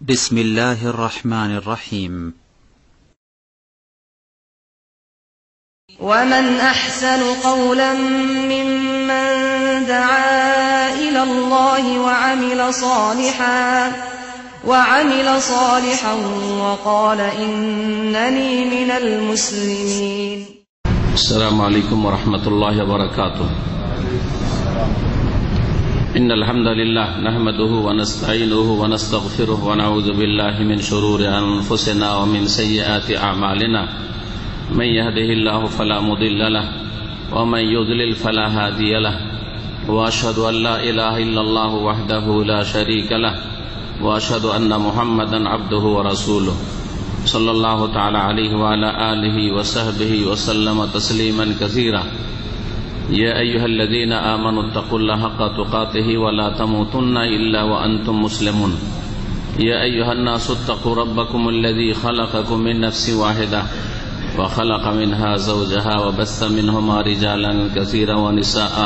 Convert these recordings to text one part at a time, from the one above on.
بسم الله الرحمن الرحيم. ومن أحسن قولا ممن دعا إلى الله وعمل صالحا وقال إنني من المسلمين. السلام عليكم ورحمة الله وبركاته. إن الحمد لله نحمده ونستعينه ونستغفره ونعوذ بالله من شرور أنفسنا ومن سيئات أعمالنا. من يهده الله فلا مضل له ومن يضلل فلا هادي له، وأشهد أن لا إله إلا الله وحده لا شريك له، وأشهد أن محمدا عبده ورسوله صلى الله تعالى عليه وعلى آله وصحبه وسلم تسليما كثيرا. يا أيها الذين آمنوا اتقوا الله حق تقاته ولا تموتن إلا وأنتم مسلمون. يا أيها الناس اتقوا ربكم الذي خلقكم من نفس واحدة وخلق منها زوجها وبث منهما رجالا كثيرا ونساء،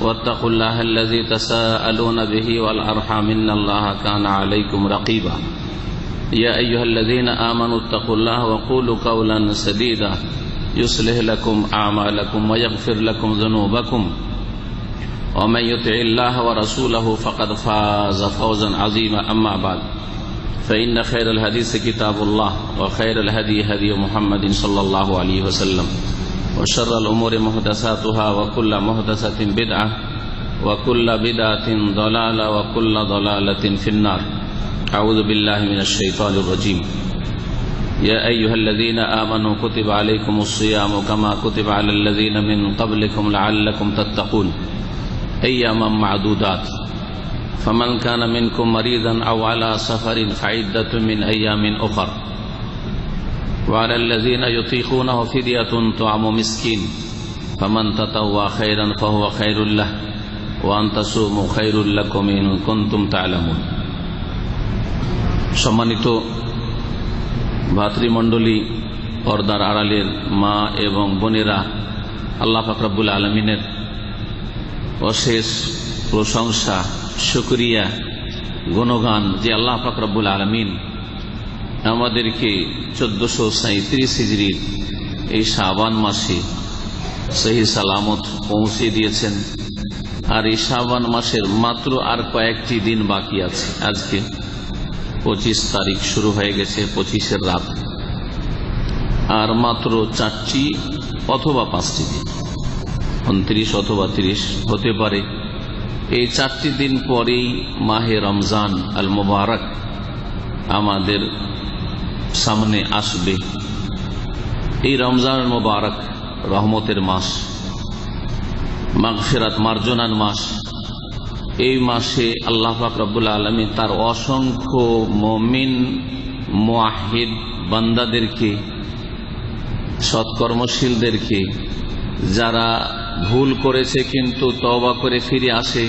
واتقوا الله الذي تساءلون به والأرحام إن الله كان عليكم رقيبا. يا أيها الذين آمنوا اتقوا الله وقولوا قولا سديدا يصلح لكم أعمالكم ويغفر لكم ذنوبكم، ومن يطع الله ورسوله فقد فاز فوزا عظيما. أما بعد، فإن خير الحديث كتاب الله، وخير الهدي هدي محمد صلى الله عليه وسلم، وشر الأمور محدثاتها، وكل محدثة بدعة، وكل بدعة ضلالة، وكل ضلالة في النار. أعوذ بالله من الشيطان الرجيم. يا أيها الذين آمنوا كتب عليكم الصيام كما كتب على الذين من قبلكم لعلكم تتقون أياما معدودات، فمن كان منكم مريضا أو على سفر فعدة من أيام أخر، وعلى الذين يطيقونه فدية طعام مسكين، فمن تطوع خيرا فهو خير له، وأن تصوموا خير لكم إن كنتم تعلمون. সম্মানিত ভাতৃমণ্ডলী, পর্দার আড়ালের মা এবং বোনেরা, আল্লাহ পাক রব্বুল আলামিনের অশেষ প্রশংসা, শুকরিয়া, গুণগান যে আল্লাহ পাক রব্বুল আলামিন আমাদেরকে 1437 হিজরির এই শাবান মাসে সহি সালামত পৌঁছে দিয়েছেন। আর এই শাবান মাসের মাত্র আর কয়েকটি দিন বাকি আছে। আজকে 25 তারিখ শুরু হয়ে গেছে, 25-এর রাত, আর মাত্র 4টি অথবা 5টি দিন, 29 অথবা 30 হতে পারে। এই 4টি দিন পরেই মাহে রমজান আল মুবারক আমাদের সামনে আসবে। এই রমজান আল মুবারক রহমতের মাস, মাগফিরাত মার্জনার মাস। এই মাসে আল্লাহ পাক রব্বুল আলামিন তার অসংখ্য মুমিন মুআহিদ বান্দাদেরকে, সৎকর্মশীলদেরকে, যারা ভুল করেছে কিন্তু তওবা করে ফিরে আসে,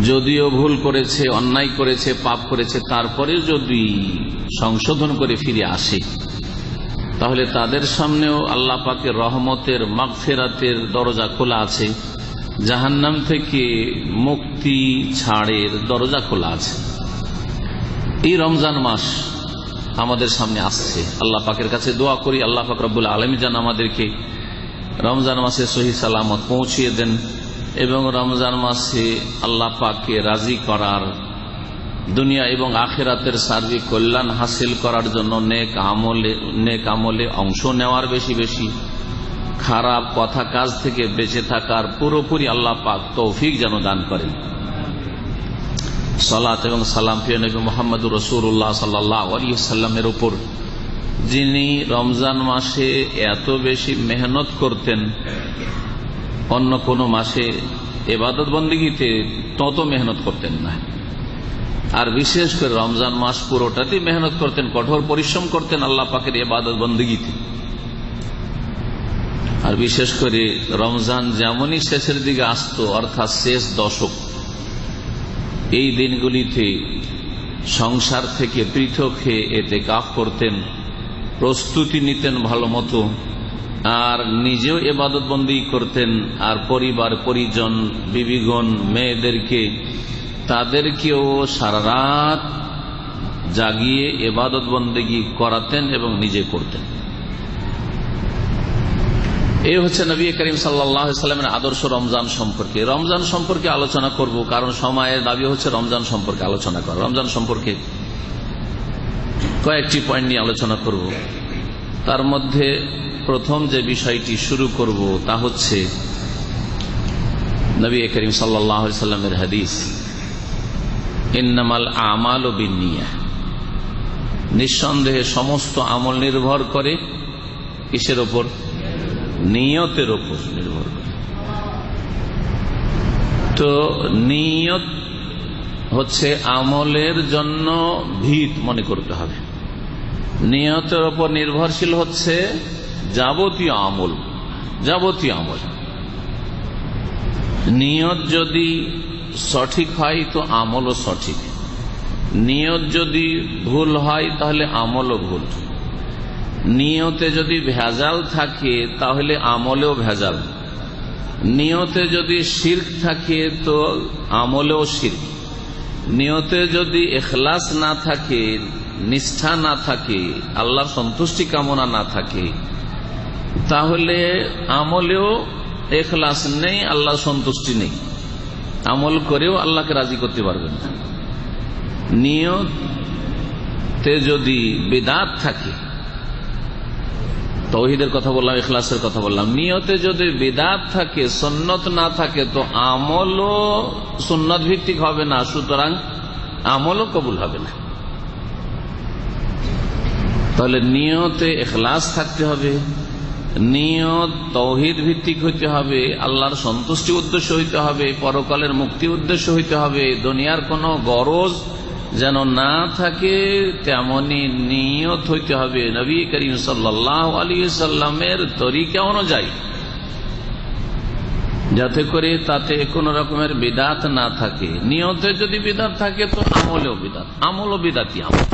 যদিও ভুল করেছে, অন্যায় করেছে, পাপ করেছে, তারপরে যদি সংশোধন করে ফিরে আসে, তাহলে তাদের সামনেও আল্লাহ পাকের রহমতের মাগফিরাতের দরজা খোলা আছে, জাহান্নাম থেকে মুক্তি ছাড়ের দরজা খোলা আছে। এই রমজান মাস আমাদের সামনে আসছে। আল্লাহ পাকের কাছে দোয়া করি, আল্লাহ পাক রব্বুল আলামিন যেন আমাদেরকে রমজান মাসে সহি সালামত পৌঁছিয়ে দেন, এবং রমজান মাসে আল্লাহ পাককে রাজি করার, দুনিয়া এবং আখিরাতের সার্বিক কল্যাণ হাসিল করার জন্য নেক আমলে অংশ নেওয়ার, বেশি বেশি খারাপ কথা কাজ থেকে বেঁচে থাকার পুরোপুরি আল্লাহ পাক তৌফিক যেন দান করেন। সালাত এবং সালাম প্রিয় নবী মুহাম্মদুর রাসূলুল্লাহ সাল্লাল্লাহু আলাইহি ওয়াসাল্লামের উপর, যিনি রমজান মাসে এত বেশি মেহনত করতেন, অন্য কোন মাসে ইবাদত বন্দেগীতে তত মেহনত করতেন না। আর বিশেষ করে রমজান মাস পুরোটাতেই মেহনত করতেন, কঠোর পরিশ্রম করতেন আল্লাহ পাকের ইবাদত বন্দেগীতে। আর বিশেষ করে রমজান যেমনই শেষের দিকে আসতো, অর্থাৎ শেষ দশক, এই দিনগুলিতে সংসার থেকে পৃথক হয়ে ইতিকাফ করতেন, প্রস্তুতি নিতেন ভালো মতো, আর নিজেও ইবাদত বন্দেগী করতেন, আর পরিবার পরিজন বিবিগণ মেয়েদেরকে তাদেরকেও সারা রাত জাগিয়ে ইবাদত বন্দেগী করাতেন এবং নিজে করতেন। এই হচ্ছে নবী করিম সাল্লাল্লাহু আলাইহি ওয়াসাল্লামের আদর্শ রমজান সম্পর্কে। রমজান সম্পর্কে আলোচনা করব, কারণ সময়ের দাবি হচ্ছে রমজান সম্পর্কে আলোচনা করা। রমজান সম্পর্কে কয়েকটি পয়েন্ট নিয়ে আলোচনা করব। তার মধ্যে প্রথম যে বিষয়টি শুরু করব তা হচ্ছে নবী করিম সাল্লাল্লাহু আলাইহি ওয়াসাল্লামের হাদিস, ইন্নামাল আমালু বিন্নিয়াহ। নিঃসন্দেহে সমস্ত আমল নির্ভর করে কিসের ওপর? নিয়তের ওপর নির্ভর করে। তো নিয়ত হচ্ছে আমলের জন্য ভিত মনে করতে হবে। নিয়তের ওপর নির্ভরশীল হচ্ছে যাবতীয় আমল। যাবতীয় আমল নিয়ত যদি সঠিক হয় তো আমলও সঠিক, নিয়ত যদি ভুল হয় তাহলে আমলও ভুল। নিয়তে যদি ভেজাল থাকে তাহলে আমলেও ভেজাল। নিয়তে যদি শিরক থাকে তো আমলেও শিরক। নিয়তে যদি ইখলাস না থাকে, নিষ্ঠা না থাকে, আল্লাহর সন্তুষ্টি কামনা না থাকে, তাহলে আমলেও ইখলাস নেই, আল্লাহর সন্তুষ্টি নেই। আমল করেও আল্লাহকে রাজি করতে পারবেন না। নিয়তে যদি বিদআত থাকে, তাওহীদের কথা বললাম, ইখলাসের কথা বললাম, নিয়তে যদি বিদআত থাকে, সুন্নত না থাকে, তো আমলও সুন্নত ভিত্তিক হবে না, সুতরাং আমলও কবুল হবে না। তাহলে নিয়তে ইখলাস থাকতে হবে, নিয়ত তাওহীদ ভিত্তিক হইতে হবে, আল্লাহর সন্তুষ্টি উদ্দেশ্য হইতে হবে, পরকালের মুক্তি উদ্দেশ্য হইতে হবে, দুনিয়ার কোনো গরজ যেন না থাকে তেমনি নিয়ত হইতে হবে নবী করিম সাল্লাল্লাহু আলাইহি ওয়াসাল্লামের তরিকা অনুযায়ী, যাতে করে তাতে কোন রকমের বিদআত না থাকে। নিয়তে যদি বিদআত থাকে তো আমলেও বিদআত, আমলও বিদআতি আমল।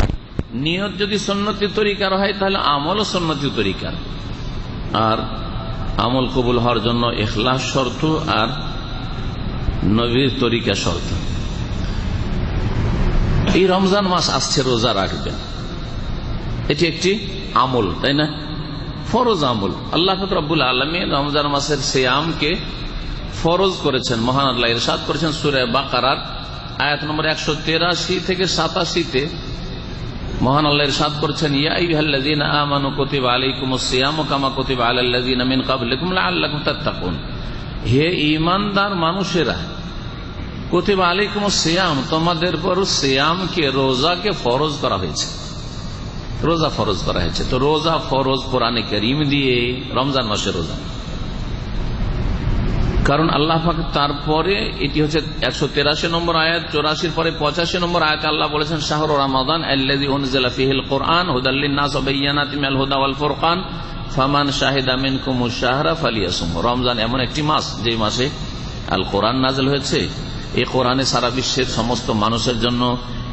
নিয়ত যদি সুন্নতি তরিকার হয় তাহলে আমলও সুন্নতি তরিকার। আর আমল কবুল হওয়ার জন্য ইখলাস শর্ত আর নবীর তরিকা শর্ত। এই রমজান মাস আসছে, রোজা রাখবেন, এটি একটি আমল, তাই না? ফরজ আমল। আল্লাহ রাব্বুল আলামিন রমজান মাসের সিয়ামকে ফরজ করেছেন। মহান আল্লাহ ইরশাদ করেছেন সূরা বাকারার আয়াত নম্বর 183 থেকে 87-তে। মহান আল্লাহ ইরশাদ করেছেন, ইয়া আইয়ুহাল্লাযীনা আমানু কুতিবা আলাইকুমুস সিয়ামু কামা কুতিবা আলাল লাযীনা মিন ক্বাবলিকুম লাআল্লাকুম তাত্তাকুন। হে ঈমানদার মানুষেরা, কুতিবা আলাইকুমুস সিয়াম, তোমাদের উপর সিয়ামকে, রোজাকে ফরজ করা হয়েছে। রোজা ফরজ করা হয়েছে। তো রোজা ফরজ কোরআনে কারীম দিয়ে, রমজান মাসে রোজা। কারণ আল্লাহ পাক তারপরে, এটি হচ্ছে 183 নম্বর আয়াত, 84 পরে 85 নম্বর আয়াতে আল্লাহ বলেছেন, শাহরু রমাদান আল্লাযী উনজিলা ফীহিল কুরআন হুদাল লিন-নাস ওয়া বায়্যিনাতিন মিনাল হুদা ওয়াল ফুরকান ফামান শাহিদা মিনকুমুশ শাহরা ফালিয়াসুম। রমজান এমন একটি মাস যে মাসে আল কোরআন নাযিল হয়েছে। এই কোরআনে সারা বিশ্বের সমস্ত মানুষের জন্য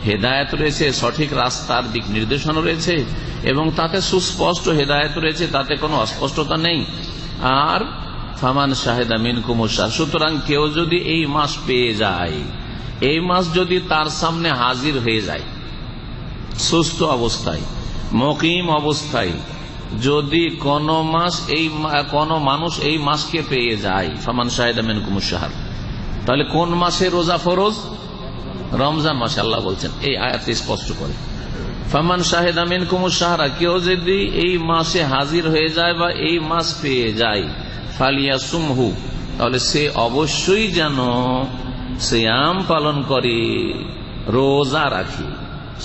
হেদায়েত রয়েছে, সঠিক রাস্তার দিক নির্দেশনা রয়েছে এবং তাতে সুস্পষ্ট হেদায়েত রয়েছে, তাতে কোনো অস্পষ্টতা নেই। আর ফামান শাহিদা মিনকুমুশ শাহর, সুতরাং কেউ যদি এই মাস পেয়ে যায়, এই মাস যদি তার সামনে হাজির হয়ে যায় সুস্থ অবস্থায়, মুকিম অবস্থায়, যদি কোনো মানুষ এই মাসকে পেয়ে যায়, ফামান শাহিদা মিনকুমুশ শাহর, তাহলে কোন মাসে রোজা ফরজ? রমজান মাসে। আল্লাহ বলছেন এই আয়াতে স্পষ্ট করে, ফামান শাহিদা মিনকুমুশ শাহরা, কেউ যদি এই মাসে হাজির হয়ে যায় বা এই মাস পেয়ে যায়, ফালিয়াসুমহু, তাহলে সে অবশ্যই যেন সিয়াম পালন করে, রোজা রাখে।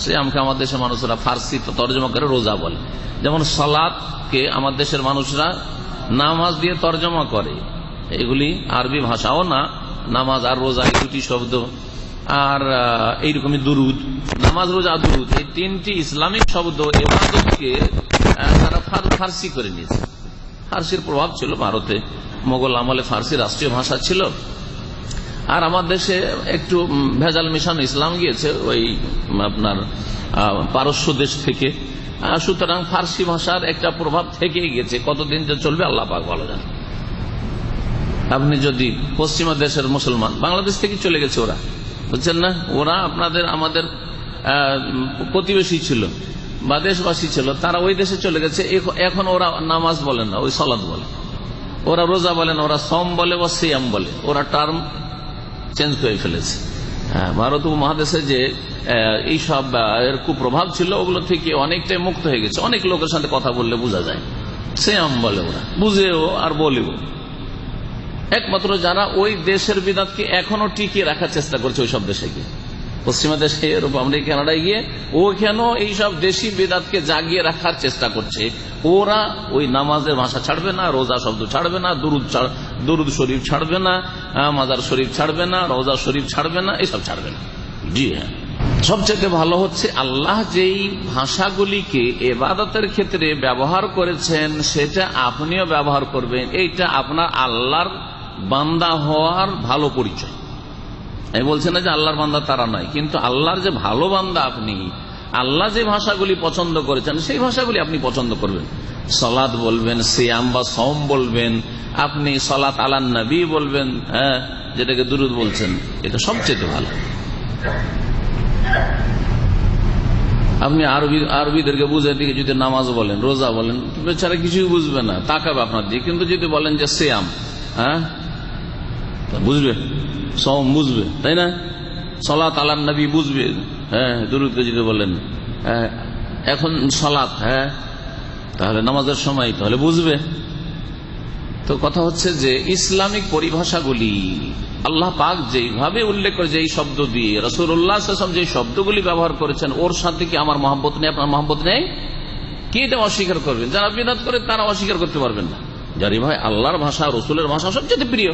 সিয়ামকে আমাদের দেশের মানুষরা ফার্সি তর্জমা করে রোজা বলে। যেমন সালাতকে আমার দেশের মানুষরা নামাজ দিয়ে তর্জমা করে। এগুলি আরবি ভাষাও না, নামাজ আর রোজা এই দুটি শব্দ। আর এইরকমই দুরুদ, নামাজ, রোজা, দুরুদ, এই তিনটি ইসলামিক শব্দ ইবাদতকে তারা ফার্সি করে নিয়েছে। ফার্সির প্রভাব ছিল ভারতে, মোগল আমলে ফার্সি রাষ্ট্রীয় ভাষা ছিল। আর আমার দেশে একটু ভেজাল মিশানো ইসলাম গিয়েছে ওই আপনার পারস্য দেশ থেকে। সুতরাং ফার্সি ভাষার একটা প্রভাব থেকেই গেছে। কতদিন যে চলবে আল্লাহ পাক ভালো জানে। আপনি যদি পশ্চিমা দেশের মুসলমান, বাংলাদেশ থেকে চলে গেছে ওরা, বুঝছেন না? ওরা আমাদের প্রতিবেশী ছিল বা দেশবাসী ছিল, তারা ওই দেশে চলে গেছে, এখন ওরা নামাজ বলে না, ওই সালাত বলে, ওরা রোজা বলে না, ওরা সম বলে বা সিয়াম বলে, ওরা টার্ম চেঞ্জ করে ফেলেছে। ভারত উপমহাদেশে যে এইসব এর কুপ্রভাব ছিল ওগুলো থেকে অনেকটাই মুক্ত হয়ে গেছে। অনেক লোকের সাথে কথা বললে বোঝা যায় সিয়াম বলে, ওরা বুঝেও আর বলেও। একমাত্র যারা ওই দেশের বিদাতকে এখনো টিকিয়ে রাখার চেষ্টা করছে ওই সব দেশে গিয়ে, পশ্চিমা দেশে, ইউরোপ, আমেরিকা, কানাডায় গিয়ে ওখানেও এইসব দেশি বেদাতকে জাগিয়ে রাখার চেষ্টা করছে। ওরা ওই নামাজের ভাষা ছাড়বে না, রোজা শব্দ ছাড়বে না, দুরুদ শরীফ ছাড়বে না, মাজার শরীফ ছাড়বে না, রোজা শরীফ ছাড়বে না, এসব ছাড়বে না। জি হ্যাঁ, সবচেয়ে ভালো হচ্ছে আল্লাহ যেই ভাষাগুলিকে ইবাদতের ক্ষেত্রে ব্যবহার করেছেন সেটা আপনিও ব্যবহার করবেন। এইটা আপনার আল্লাহর বান্দা হওয়ার ভালো পরিচয়। আমি বলছি না যে আল্লাহর বান্দা তারা নয়, কিন্তু আল্লাহর যে ভালো বান্দা আপনি, আল্লাহ যে ভাষাগুলি পছন্দ করেছেন সেই ভাষাগুলি আপনি পছন্দ করবেন। সালাত বলবেন, সিয়াম বা সওম বলবেন, আপনি সালাত আলান নবী বলবেন, হ্যাঁ, যেটাকে দুরুদ বলছেন, এটা সবচেয়ে ভালো। আপনি আরবিদেরকে বুঝে দিকে যদি নামাজ বলেন, রোজা বলেন, বেচারা কিছুই বুঝবে না, তাকাবে আপনার দিকে। কিন্তু যদি বলেন যে সিয়াম, হ্যাঁ, বুঝবে, সওম বুঝবে, তাই না? সালাত আলান নবী বুঝবে, হ্যাঁ, দুরূদকে যদি বলেন এখন সালাত, হ্যাঁ, তাহলে নামাজের সময়, তাহলে বুঝবে। তো কথা হচ্ছে যে ইসলামিক পরিভাষাগুলি আল্লাহ পাক যেভাবে উল্লেখ করে, যে এই শব্দ দিয়ে রাসূলুল্লাহ সাল্লাল্লাহু আলাইহি ওয়াসাল্লাম যে শব্দগুলি ব্যবহার করেছেন, ওর সাথে কি আমার মহব্বত নেই, আপনার মহব্বত নেই? কি এটা অস্বীকার করবেন? যারা বিদআত করে তারা অস্বীকার করতে পারবেন না। যারি ভাই আল্লাহর ভাষা, রসুলের ভাষা সবচেয়ে প্রিয়,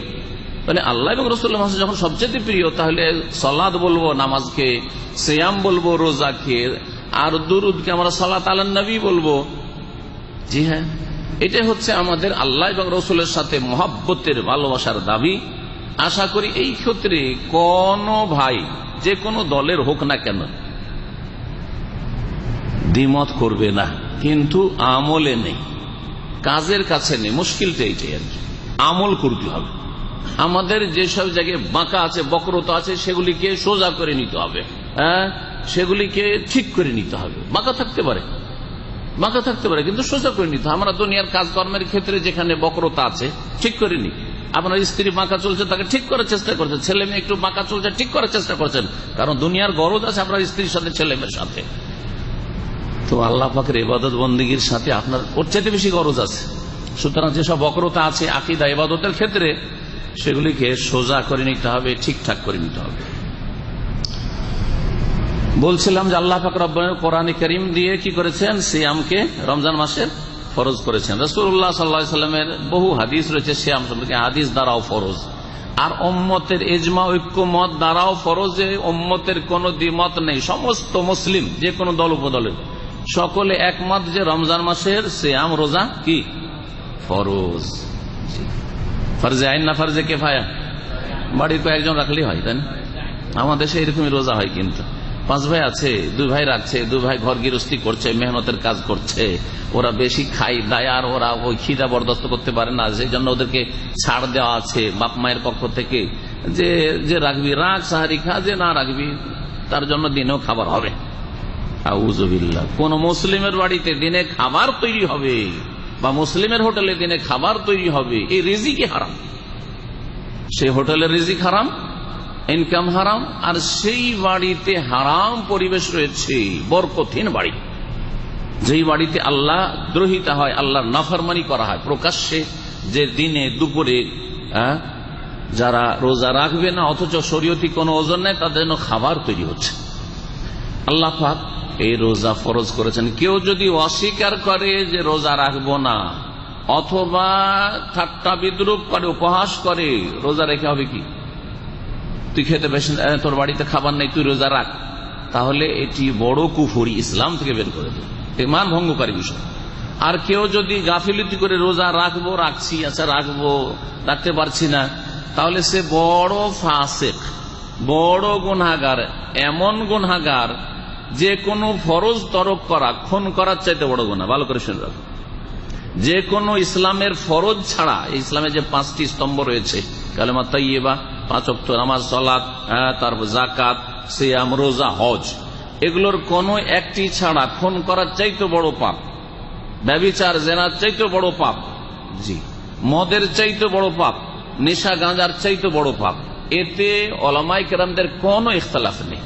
তাহলে আল্লাহ এবং রসুলের ভাষা যখন সবচেয়ে প্রিয়, তাহলে সালাত বলবো নামাজকে, সিয়াম বলবো রোজাকে, আর দুরুদকে আমরা সালাত আলান নবী বলবো। জি হ্যাঁ, এটাই হচ্ছে আমাদের আল্লাহ এবং রসুলের সাথে মহব্বতের ভালোবাসার দাবি। আশা করি এই ক্ষেত্রে কোন ভাই যে কোনো দলের হোক না কেন দ্বিমত করবে না, কিন্তু আমলে নেই, কাজের কাছে নেই। মুশকিলটা এইটাই আর কি, আমল করতে হবে। আমাদের যেসব জায়গায় বাঁকা আছে, বক্রতা আছে, সেগুলিকে সোজা করে নিতে হবে, হ্যাঁ, সেগুলিকে ঠিক করে নিতে হবে। বাঁকা থাকতে পারে কিন্তু সোজা করে নিতে হবে। আমরা দুনিয়ার কাজকর্মের ক্ষেত্রে যেখানে বক্রতা আছে ঠিক করে নি। আপনার স্ত্রী বাঁকা চলছে, তাকে ঠিক করার চেষ্টা করছেন, ছেলে মেয়ে একটু বাঁকা চলছে, ঠিক করার চেষ্টা করছেন, কারণ দুনিয়ার গরজ আছে আপনার স্ত্রীর সাথে, ছেলে মেয়ের সাথে। তো আল্লাহ পাকের ইবাদত বন্দেগীর সাথে আপনার ওর চাইতে বেশি গরজ আছে। সুতরাং যেসব বক্রতা আছে আকীদা ইবাদতের ক্ষেত্রে, সেগুলিকে সোজা করে নিতে হবে, ঠিকঠাক করে নিতে হবে। বলছিলাম যে আল্লাহ পাক রব্বুল আলামিন কোরআনে কারীম দিয়ে কি করেছেন? সিয়ামকে রমজান মাসের ফরজ করেছেন। রাসূলুল্লাহ সাল্লাল্লাহু আলাইহি ওয়াসাল্লামের বহু হাদিস রয়েছে সিয়াম সম্পর্কে, হাদিস দ্বারাও ফরজ, আর উম্মতের ইজমা ঐক্যমত দ্বারাও ফরজ। উম্মতের কোনো দ্বিমত নেই, সমস্ত মুসলিম যে কোনো দল উপদলের সকলে একমত যে রমজান মাসের সিয়াম রোজা কি ফরজ। ফরজে আইন না ফরজে কিফায়া? বাড়ির কয়েকজন রাখলেই হয়, তাই না? আমাদের দেশে এরকমই রোজা হয়, কিন্তু 5 ভাই আছে, 2 ভাই রাখছে, 2 ভাই ঘর গৃহস্থী করছে, মেহনতের কাজ করছে, ওরা বেশি খাই দায়, আর ওরা ওই খিদা বরদাস্ত করতে পারে না, সেই জন্য ওদেরকে ছাড় দেওয়া আছে বাপ মায়ের পক্ষ থেকে, যে রাখবি রাখ, সাহারি খা, যে না রাখবি তার জন্য দিনেও খাবার হবে। আউযুবিল্লাহ, কোন মুসলিমের বাড়িতে দিনে খাবার তৈরি হবে বা মুসলিমের হোটেলে দিনে খাবার তৈরি হবে, এই রিজিকই হারাম। সেই হোটেলের রিজিক হারাম, ইনকাম হারাম, আর সেই বাড়িতে হারাম পরিবেশ রয়েছে, বরকতহীন বাড়ি, যেই বাড়িতে আল্লাহ দ্রোহিতা হয়, আল্লাহর নাফরমানি করা হয় প্রকাশ্যে, যে দিনে দুপুরে যারা রোজা রাখবে না অথচ শরীয়তি কোনো ওজন নেই, তাদের জন্য খাবার তৈরি হচ্ছে। আল্লাহ পাক এই রোজা ফরজ করেছেন। কেউ যদি অস্বীকার করে যে রোজা রাখবো না, অথবা ঠাট্টা বিদ্রুপ করে, উপহাস করে, রোজা রেখে হবে কি? তুই খেতে বেশি, তোর বাড়িতে খাবার নেই, তুই রোজা রাখ, তাহলে এটি বড় কুফরি, ইসলাম থেকে বের করে দেবে, ঈমান ভঙ্গকারী বিষয়। আর কেউ যদি গাফিলতি করে রোজা রাখবো, রাখছি, আচ্ছা রাখবো, রাখতে পারছি না, তাহলে সে বড় ফাসিক, বড় গুনাহগার, এমন গুনাহগার যে কোনো ফরজ তরক করা, খুন করার চাইতে বড় গুনাহ। ভালো করে শুনে রাখো, যে কোনো ইসলামের ফরজ ছাড়া, ইসলামের যে 5টি স্তম্ভ রয়েছে, কালেমা তাইয়্যিবা, 5 ওয়াক্ত নামাজ, সালাত, তারপর যাকাত, সিয়াম, রোজা, হজ, এগুলোর কোন একটি ছাড়া খুন করার চাইতে বড় পাপ, ব্যভিচার জেনার চাইতে বড় পাপ, জি, মদের চাইতে বড় পাপ, নেশা গাঁজার চাইতে বড় পাপ, এতে ওলামায়ে কেরামদের কোনো ইখতিলাফ নেই।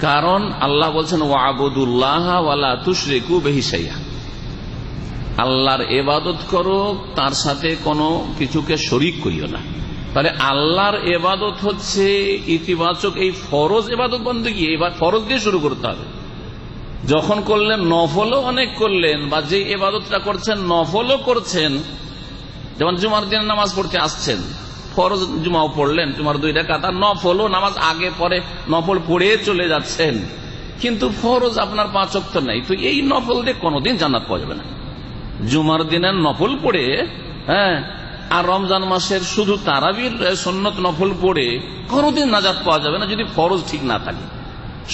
কারণ আল্লাহ বলছেন ওয়াবুদুল্লাহ ওয়ালা তুশরিকু বিহি শাইআ, আল্লাহর ইবাদত করো, তার সাথে কোনো কিছুকে শরীক করিও না। তাহলে আল্লাহর ইবাদত হচ্ছে ইতিবাচক এই ফরজ ইবাদত বন্দেগী, এবার ফরজ দিয়ে শুরু করতে হবে। যখন করলেন নফলও অনেক করলেন, বা যে ইবাদতটা করছেন নফলও করছেন, যেমন জুমার দিনে নামাজ পড়তে আসছেন, ফরজ জুমাও পড়লেন, জুমার 2 রাকাত, আর নফলও নামাজ আগে পরে নফল পড়ে চলে যাচ্ছেন, কিন্তু ফরজ আপনার 5 ওয়াক্ত নাই, তো এই নফল দিয়ে কোনোদিন জান্নাত পাওয়া যাবে না। জুমার দিনের নফল পড়ে, আর রমজান মাসের শুধু তারাবির সুন্নত নফল পড়ে কোনোদিন নাজাত পাওয়া যাবে না যদি ফরজ ঠিক না থাকে।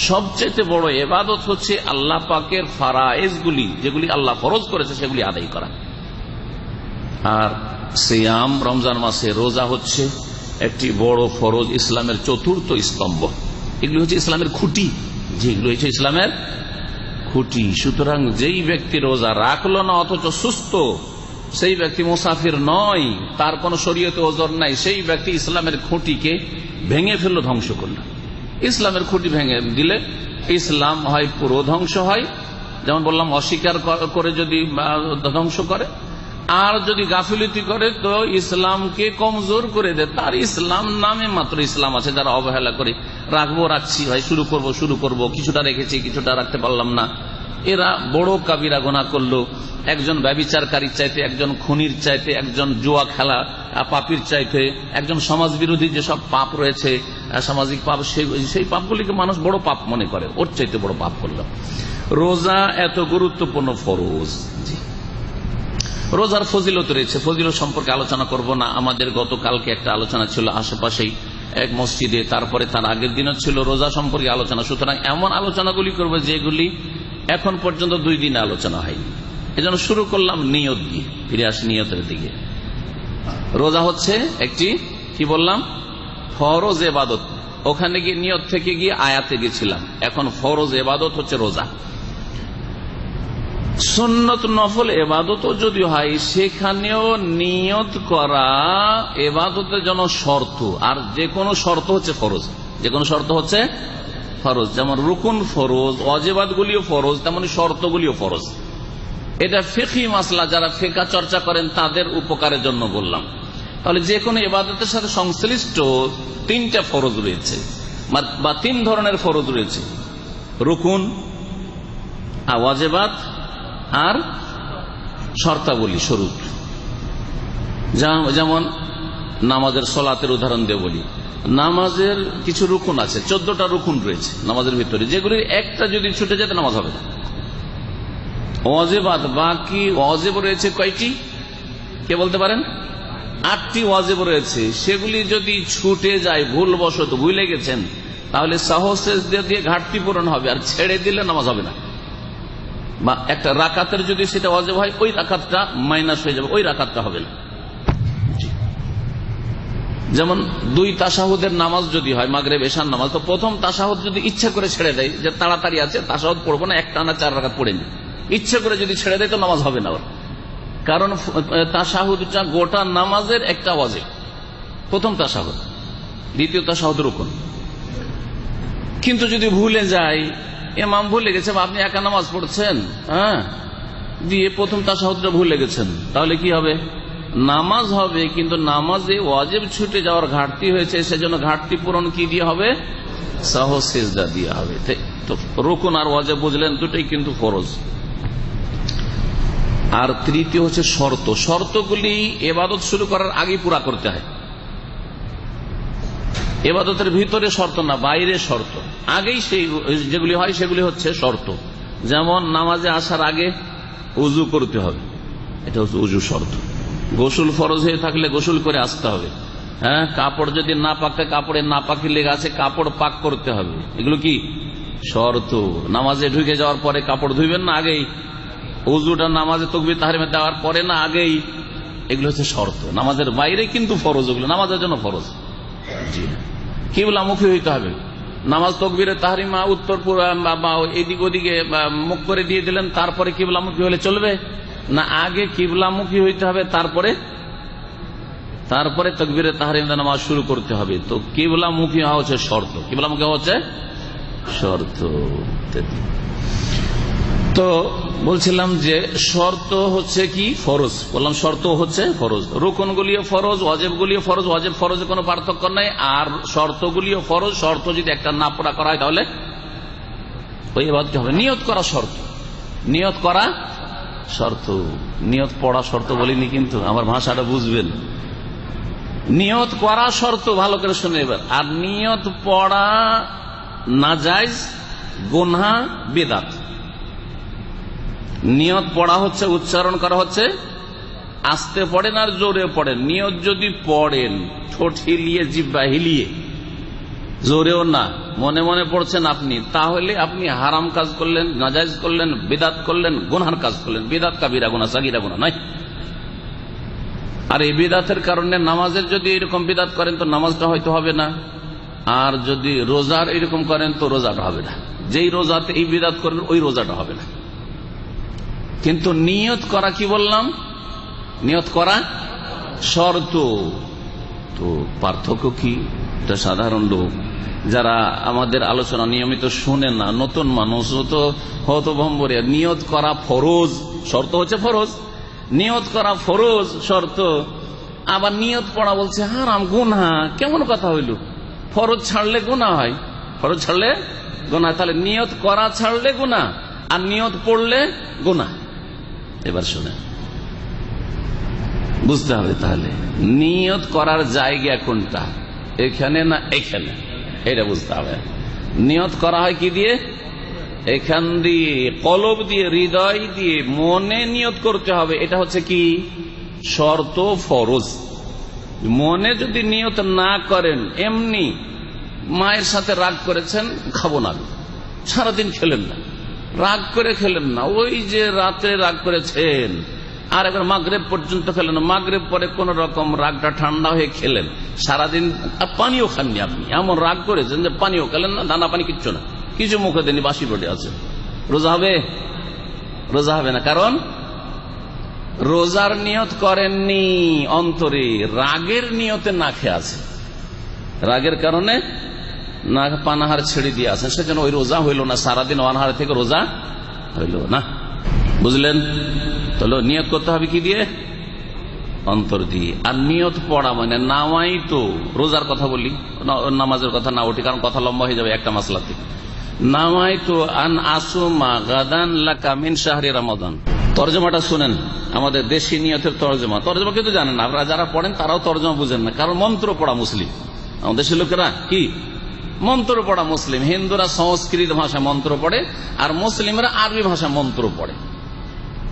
সবচেয়ে বড় ইবাদত হচ্ছে আল্লাহ পাকের ফারায়েজগুলি, যেগুলি আল্লাহ ফরজ করেছে সেগুলি আদায় করা। আর সিয়াম, রমজান মাসে রোজা হচ্ছে একটি বড় ফরজ, ইসলামের 4র্থ স্তম্ভ। এগুলি হচ্ছে ইসলামের খুঁটি, যেগুলো হচ্ছে ইসলামের খুঁটি। সুতরাং যেই ব্যক্তি রোজা রাখলো না অথচ সুস্থ, সেই ব্যক্তি মুসাফির নয়, তার কোন শরীয়তে ওজর নাই, সেই ব্যক্তি ইসলামের খুঁটিকে ভেঙে ফেললো, ধ্বংস করলো। ইসলামের খুঁটি ভেঙে দিলে ইসলাম হয় পুরো ধ্বংস হয়, যেমন বললাম, অস্বীকার করে যদি ধ্বংস করে, আর যদি গাফিলতি করে তো ইসলামকে কমজোর করে দেয়। তার ইসলাম নামে মাত্র ইসলাম আছে, যারা অবহেলা করে রাখছি, ভাই শুরু করব, কিছুটা রেখেছি, কিছুটা রাখতে পারলাম না, এরা বড় কাবিরা গুনাহ করলো। একজন ব্যভিচারকারীর চাইতে, একজন খুনির চাইতে, একজন জুয়া খেলা পাপীর চাইতে, একজন সমাজ বিরোধী যেসব পাপ রয়েছে, সামাজিক পাপ, সেই পাপগুলিকে মানুষ বড় পাপ মনে করে, ওর চাইতে বড় পাপ করলো। রোজা এত গুরুত্বপূর্ণ ফরজ, জি, রোজার ফজিলত রয়েছে, ফজিলত সম্পর্কে আলোচনা করব না। আমাদের গতকালকে একটা আলোচনা ছিল আশেপাশেই এক মসজিদে, তারপরে তার আগের দিনও ছিল রোজা সম্পর্কে আলোচনা। সুতরাং এমন আলোচনাগুলি করবো যেগুলি এখন পর্যন্ত 2 দিনে আলোচনা হয়নি। এজন্য শুরু করলাম নিয়ত দিয়ে, ফিরে আসি নিয়তের দিকে। রোজা হচ্ছে একটি, কি বললাম, ফরজ ইবাদত। ওখানে গিয়ে নিয়ত থেকে গিয়ে আয়াতে গেছিলাম, এখন ফরজ ইবাদত হচ্ছে রোজা। সুন্নত নফল এবাদতও যদি হয়, সেখানেও নিয়ত করা এবাদতের জন্য শর্ত, আর যে কোনো শর্ত হচ্ছে ফরজ, যে কোনো শর্ত হচ্ছে ফরজ। যেমন রুকুন ফরজ, ওয়াজিবাতগুলিও ফরজ, তেমনি শর্তগুলিও ফরজ। এটা ফিকহি মাসলা, যারা ফিকহ চর্চা করেন তাদের উপকারের জন্য বললাম। তাহলে যে কোনো ইবাদতের সাথে সংশ্লিষ্ট 3টা ফরজ রয়েছে, বা 3 ধরনের ফরজ রয়েছে, রুকুন, ওয়াজিবাত আর শর্তাবলী, শরুত। যেমন নামাজের, সলাতের উদাহরণ দিয়ে বলি, নামাজের কিছু রুকুন আছে, 14টা রুকুন রয়েছে নামাজের ভিতরে, যেগুলির একটা যদি ছুটে যেতে নামাজ হবে না। ওয়াজিবাত, বাকি ওয়াজিব রয়েছে কয়টি, কে বলতে পারেন? 8টি ওয়াজিব রয়েছে, সেগুলি যদি ছুটে যায়, ভুলবশত ভুলে গেছেন, তাহলে সাহসেজ দিয়ে ঘাটতি পূরণ হবে, আর ছেড়ে দিলে নামাজ হবে না। বা একটা রাকাতের যদি সেটা ওয়াজিব হয়, ওই রাকাতটা মাইনাস হয়ে যাবে, ওই রাকাতটা হবে না। যেমন 2 তাশাহুদের নামাজ যদি হয়, মাগরিব এশার নামাজ, তো প্রথম তাশাহুদ যদি ইচ্ছা করে ছেড়ে দেয়, যে তাড়াতাড়ি আছে তাশাহুদ পড়বো না, একটানা 4 রাকাত পড়ে নি, ইচ্ছা করে যদি ছেড়ে দেয় তো নামাজ হবে না ওর। কারণ তাশাহুদটা গোটা নামাজের একটা ওয়াজিব, প্রথম তাশাহুদ, দ্বিতীয় তাশাহুদ রুকুন। কিন্তু যদি ভুলে যায়, ইমাম ভুলে গেছে, আপনি একা নামাজ পড়ছেন, দিয়ে প্রথম তাশাহুদটা ভুলে গেছেন, তাহলে কি হবে? নামাজ হবে, কিন্তু নামাজে ওয়াজিব ছুটে যাওয়ার ঘাটতি হয়েছে, সেজন্য ঘাটতি পূরণ কি দিয়ে হবে? সাহু সিজদা দিয়ে হবে। তো রুকুন আর ওয়াজিব বুঝলেন, দুটোই কিন্তু ফরজ। আর তৃতীয় হচ্ছে শর্ত। শর্তগুলি ইবাদত শুরু করার আগে পুরা করতে হয়। ইবাদতের ভিতরে শর্ত না, বাইরে শর্ত। আগেই সেই যেগুলি হয় সেগুলি হচ্ছে শর্ত। যেমন নামাজে আসার আগে উযু করতে হবে, এটা হচ্ছে উযু শর্ত। গোসল ফরজ হয়ে থাকলে গোসল করে আসতে হবে। কাপড় যদি না পাকে, কাপড়ে না পাকি লেগে আছে, কাপড় পাক করতে হবে। এগুলো কি শর্ত। নামাজে ঢুকে যাওয়ার পরে কাপড় ধুইবেন না আগেই? উযুটা নামাজে তাকবীর তাহরিমে দেওয়ার পরে না আগেই? এগুলো হচ্ছে শর্ত। নামাজের বাইরে কিন্তু ফরজ, ওগুলো নামাজের জন্য ফরজ। জি, কিবলামুখী হইতে হবে। নামাজ তাকবীরে তাহরিমা উত্তর বা এদিক ওদিকে মুখ করে দিয়ে দিলেন, তারপরে কিবলামুখী হলে চলবে না? আগে কিবলামুখী হইতে হবে, তারপরে তাকবীরে তাহরিমা নামাজ শুরু করতে হবে। তো কিবলামুখী হওয়া হচ্ছে শর্ত, কিবলামুখী হওয়া হচ্ছে শর্ত। তো বলছিলাম যে শর্ত হচ্ছে কি ফরজ, বললাম শর্ত হচ্ছে ফরজ, রুকনগুলিও ফরজ, ওয়াজিবগুলিও ফরজ, ওয়াজিব ফরজে কোনো পার্থক্য নাই, আর শর্তগুলিও ফরজ। শর্ত যদি একটা না পুরা করা হয় তাহলে ওই ইবাদত হবে। নিয়ত করা শর্ত, নিয়ত করা শর্ত, নিয়ত পড়া শর্ত বলিনি, কিন্তু আমার ভাষাটা বুঝবেন। নিয়ত করা শর্ত, ভালো করে শুনে এবার। আর নিয়ত পড়া নাজায়েজ, গুনাহ, বিদআত। নিয়ত পড়া হচ্ছে, উচ্চারণ করা হচ্ছে, আস্তে পড়েন আর জোরে পড়েন। নিয়ত যদি পড়েন ঠোঁট হিলিয়ে, জিহ্বা হিলিয়ে, জোরেও না, মনে মনে পড়ছেন আপনি, তাহলে আপনি হারাম কাজ করলেন, নাজায়েজ করলেন, বিদআত করলেন, গুনাহর কাজ করলেন। বিদআত কাবিরা গুনাহ, সাগীরা গুনাহ নয়। আর এই বিদআতের কারণে নামাজের যদি এরকম বিদআত করেন তো নামাজটা হয়তো হবে না, আর যদি রোজার এরকম করেন তো রোজাটা হবে না। যেই রোজাতে এই বিদআত করেন ওই রোজাটা হবে না। কিন্তু নিয়ত করা কি বললাম? নিয়ত করা শর্ত। তো পার্থক্য কি? এটা সাধারণ লোক যারা আমাদের আলোচনা নিয়মিত শুনে না, নতুন মানুষ তো হতভম্বরে। নিয়ত করা ফরজ, শর্ত হচ্ছে ফরজ, নিয়ত করা ফরজ শর্ত, আবার নিয়ত পড়া বলছে হারাম, গুনাহ। কেমন কথা হইল? ফরজ ছাড়লে গুনাহ হয়, ফরজ ছাড়লে গুনাহ, তাহলে নিয়ত করা ছাড়লে গুনাহ, আর নিয়ত পড়লে গুনাহ। এবার শুনে বুঝতে হবে, তাহলে নিয়ত করার জায়গা কোনটা, এখানে না এখানে, এটা বুঝতে হবে। নিয়ত করা হয় কি দিয়ে? এখান দিয়ে, কলব দিয়ে, হৃদয় দিয়ে, মনে নিয়ত করতে হবে। এটা হচ্ছে কি শর্ত, ফরজ। মনে যদি নিয়ত না করেন, এমনি মায়ের সাথে রাগ করেছেন, খাবো না, সারাদিন খেলেন না, রাগ করে খেলেন না, ওই যে রাতে রাগ করেছেন, আর একবার মাগরিব পর্যন্ত খেলেন, মাগরিব পরে কোন রকম রাগটা ঠান্ডা হয়ে খেলেন, সারাদিন পানিও খাননি, আপনি এমন রাগ করেছেন যে পানিও খেলেন না, দানা পানি কিচ্ছু না, কিছু মুখে দেননি, বাসি পেটে আছে, রোজা হবে? রোজা হবে না। কারণ রোজার নিয়ত করেননি, অন্তরে রাগের নিয়তে না খেয়ে আছে, রাগের কারণে না পানাহার ছেড়ে দিয়ে আছেন, সেজন্য ওই রোজা হইল না, সারাদিন অনাহার থেকে রোজা হইল না। বুঝলেন? তাহলে নিয়ত করতে হবে কি দিয়ে? অন্তর দিয়ে। আর নিয়ত পড়া মানে নামাই তো, রোজার কথা বলি, নামাজের কথা না উঠি, কারণ কথা লম্বা হয়ে যাবে একটা মাসলাতে। নামাই তো আন আসুমা গাদান লাকা মিন শাহরি রমাদান। তরজমাটা শুনেন, আমাদের দেশি নিয়তের তরজমা। তরজমা কিন্তু জানেন না, আপনারা যারা পড়েন তারাও তরজমা বুঝেন না, কারণ মন্ত্র পড়া মুসলিম। আমাদের দেশের লোকেরা কি মন্ত্র পড়া মুসলিম। হিন্দুরা সংস্কৃত ভাষা মন্ত্র পড়ে, আর মুসলিমরা আরবি ভাষা মন্ত্র পড়ে।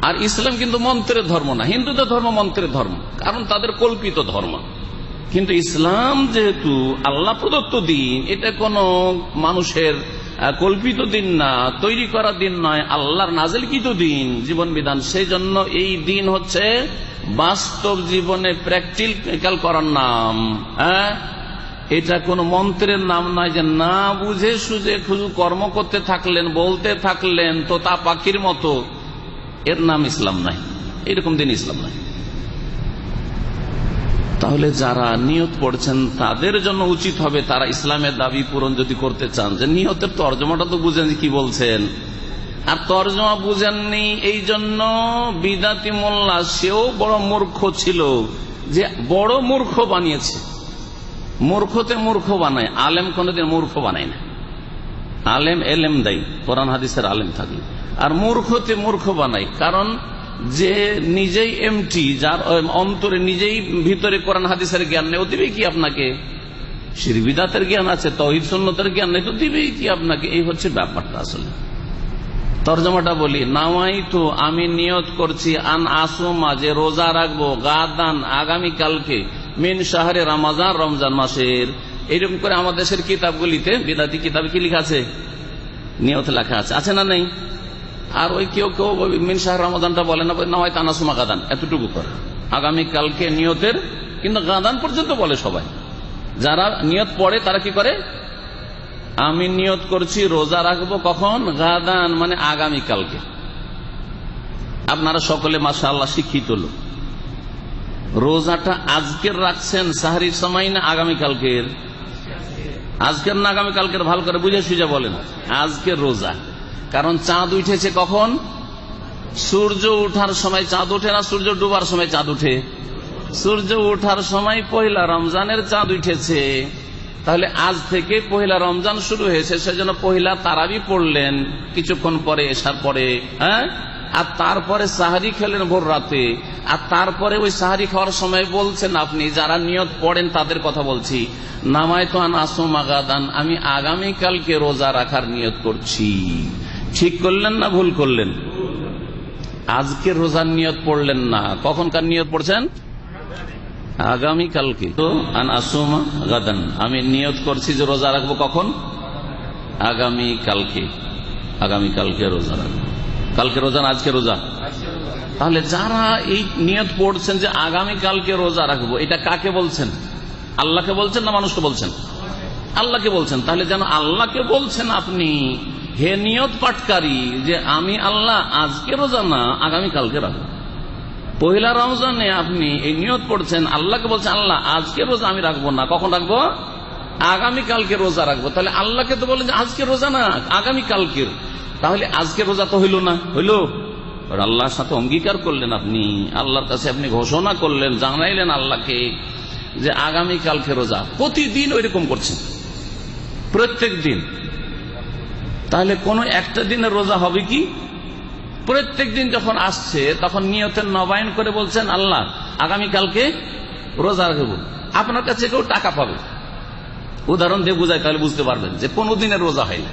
আর ইসলাম কিন্তু মন্ত্রের ধর্ম না, হিন্দুদের ধর্ম মন্ত্রের ধর্ম, কারণ তাদের কল্পিত ধর্ম। কিন্তু ইসলাম যেহেতু আল্লাহ প্রদত্ত দিন, এটা কোন মানুষের কল্পিত দিন না, তৈরি করা দিন নয়, আল্লাহর নাজিলকৃত দিন, জীবন বিধান। সেই জন্য এই দিন হচ্ছে বাস্তব জীবনে প্র্যাকটিক্যাল করার নাম। এটা কোন মন্ত্রের নাম নয় যে না বুঝে সুঝে শুধু কর্ম করতে থাকলেন, বলতে থাকলেন তো তা পাখির মতো, এর নাম ইসলাম নাই, এরকম দিন ইসলাম নাই। তাহলে যারা নিয়ত পড়ছেন তাদের জন্য উচিত হবে, তারা ইসলামের দাবি পূরণ যদি করতে চান, যে নিয়তের তর্জমাটা তো বুঝেন কি বলছেন, আর তর্জমা বুঝেননি, এই জন্য বিদাতি মোল্লা সেও বড় মূর্খ ছিল, যে বড় মূর্খ বানিয়েছে। মূর্খতে মূর্খ বানায়, আলেম কোনদিন মূর্খ বানায় না। আলেম এলেম দেয়, কোরআন হাদিসের আলেম থাকলে, আর মূর্খতে মূর্খ বানায়। কারণ যে নিজেই এমটি, যার অন্তরে নিজেই ভিতরে কোরআন হাদিসের জ্ঞান নেই, ও দিবে কি আপনাকে? শিরক বিদআতের জ্ঞান আছে, তাওহীদ সুন্নতের জ্ঞান নেই, তো দিবেই কি আপনাকে? এই হচ্ছে ব্যাপারটা। আসলে তরজমাটা বলি, নামাই তো আমি নিয়ত করছি, আন আসুমা যে রোজা রাখবো, গাদান আগামীকালকে, মিন শাহরে রমাজান রমজান মাসের। এইরকম করে আমাদের দেশের কিতাবগুলিতে, বিদাতি কিতাবে কি লেখা আছে? নিয়ত লেখা আছে, আছে না নেই? আর ওই কেউ কেউ মিন শাহর রমাদানটা বলে না, না হয় তানাসুমা গাদান, এতটুকু করে আগামীকালকে নিয়তের, কিন্তু গাদান পর্যন্ত বলে সবাই। যারা নিয়ত পড়ে তারা কি করে, আমি নিয়ত করছি রোজা রাখবো কখন, গাদান মানে আগামীকালকে। আপনারা সকলে মাশাআল্লাহ শিক্ষিত লোক, রোজাটা আজকের রাখছেন সাহরির সময় না আগামীকালকের? আজকের না আগামীকালকের? ভালো করে বুঝে সুঝে বলেন। আজকের রোজা, কারণ চাঁদ উঠেছে কখন? সূর্য ওঠার সময় চাঁদ ওঠে না সূর্য ডুবার সময় চাঁদ উঠে? সূর্য ওঠার সময় পয়লা রমজানের চাঁদ উঠেছে, তাহলে আজ থেকে পয়লা রমজান শুরু হয়েছে। সেজন্য পয়লা তারাবি পড়লেন কিছুক্ষণ পরে, এশার পরে, হ্যাঁ, আর তারপরে সাহারি খেলেন ভোর রাতে, আর তারপরে ওই সাহারি খাওয়ার সময় বলছেন আপনি, যারা নিয়ত পড়েন তাদের কথা বলছি, নামায়তু আন আসুমা গাদান, আমি আগামীকালকে রোজা রাখার নিয়ত করছি। ঠিক করলেন না ভুল করলেন? আজকে রোজার নিয়ত পড়লেন না, কখনকার নিয়ত পড়ছেন? আগামীকালকে। তো আন আসুমা গাদান, আমি নিয়ত করছি যে রোজা রাখবো কখন? আগামীকালকে। আগামীকালকে রোজা রাখবো। কালকে রোজা না আজকে রোজা? তাহলে যারা এই নিয়ত পড়ছেন যে আগামীকালকে রোজা রাখবো, এটা কাকে বলছেন? আল্লাহকে বলছেন না মানুষকে বলছেন? আল্লাহকে বলছেন। তাহলে যেন আল্লাহকে বলছেন আপনি, হে নিয়ত পাটকারী, যে আমি আল্লাহ আজকে রোজা না আগামীকালকে রাখবো। পয়লা রমজানে আপনি এই নিয়ত পড়ছেন, আল্লাহকে বলছেন আল্লাহ আজকে রোজা আমি রাখবো না, কখন রাখবো? আগামীকালকে রোজা রাখবো। তাহলে আল্লাহকে তো বলেন যে আজকে রোজা না আগামীকালকের, তাহলে আজকে রোজা তো হইল না? হইল? আল্লাহর সাথে অঙ্গীকার করলেন আপনি, আল্লাহর কাছে আপনি ঘোষণা করলেন, জানাইলেন আল্লাহকে যে আগামীকালকে রোজা। প্রতিদিন ওইরকম করছেন, প্রত্যেক দিন। তাহলে কোন একটা দিনের রোজা হবে কি? প্রত্যেক দিন যখন আসছে তখন নিয়তের নবায়ন করে বলছেন আল্লাহ আগামীকালকে রোজা রাখবো। আপনার কাছে কেউ টাকা পাবে, উদাহরণ দিয়ে বুঝাই তাহলে বুঝতে পারবেন যে কোন দিনের রোজা হয় না,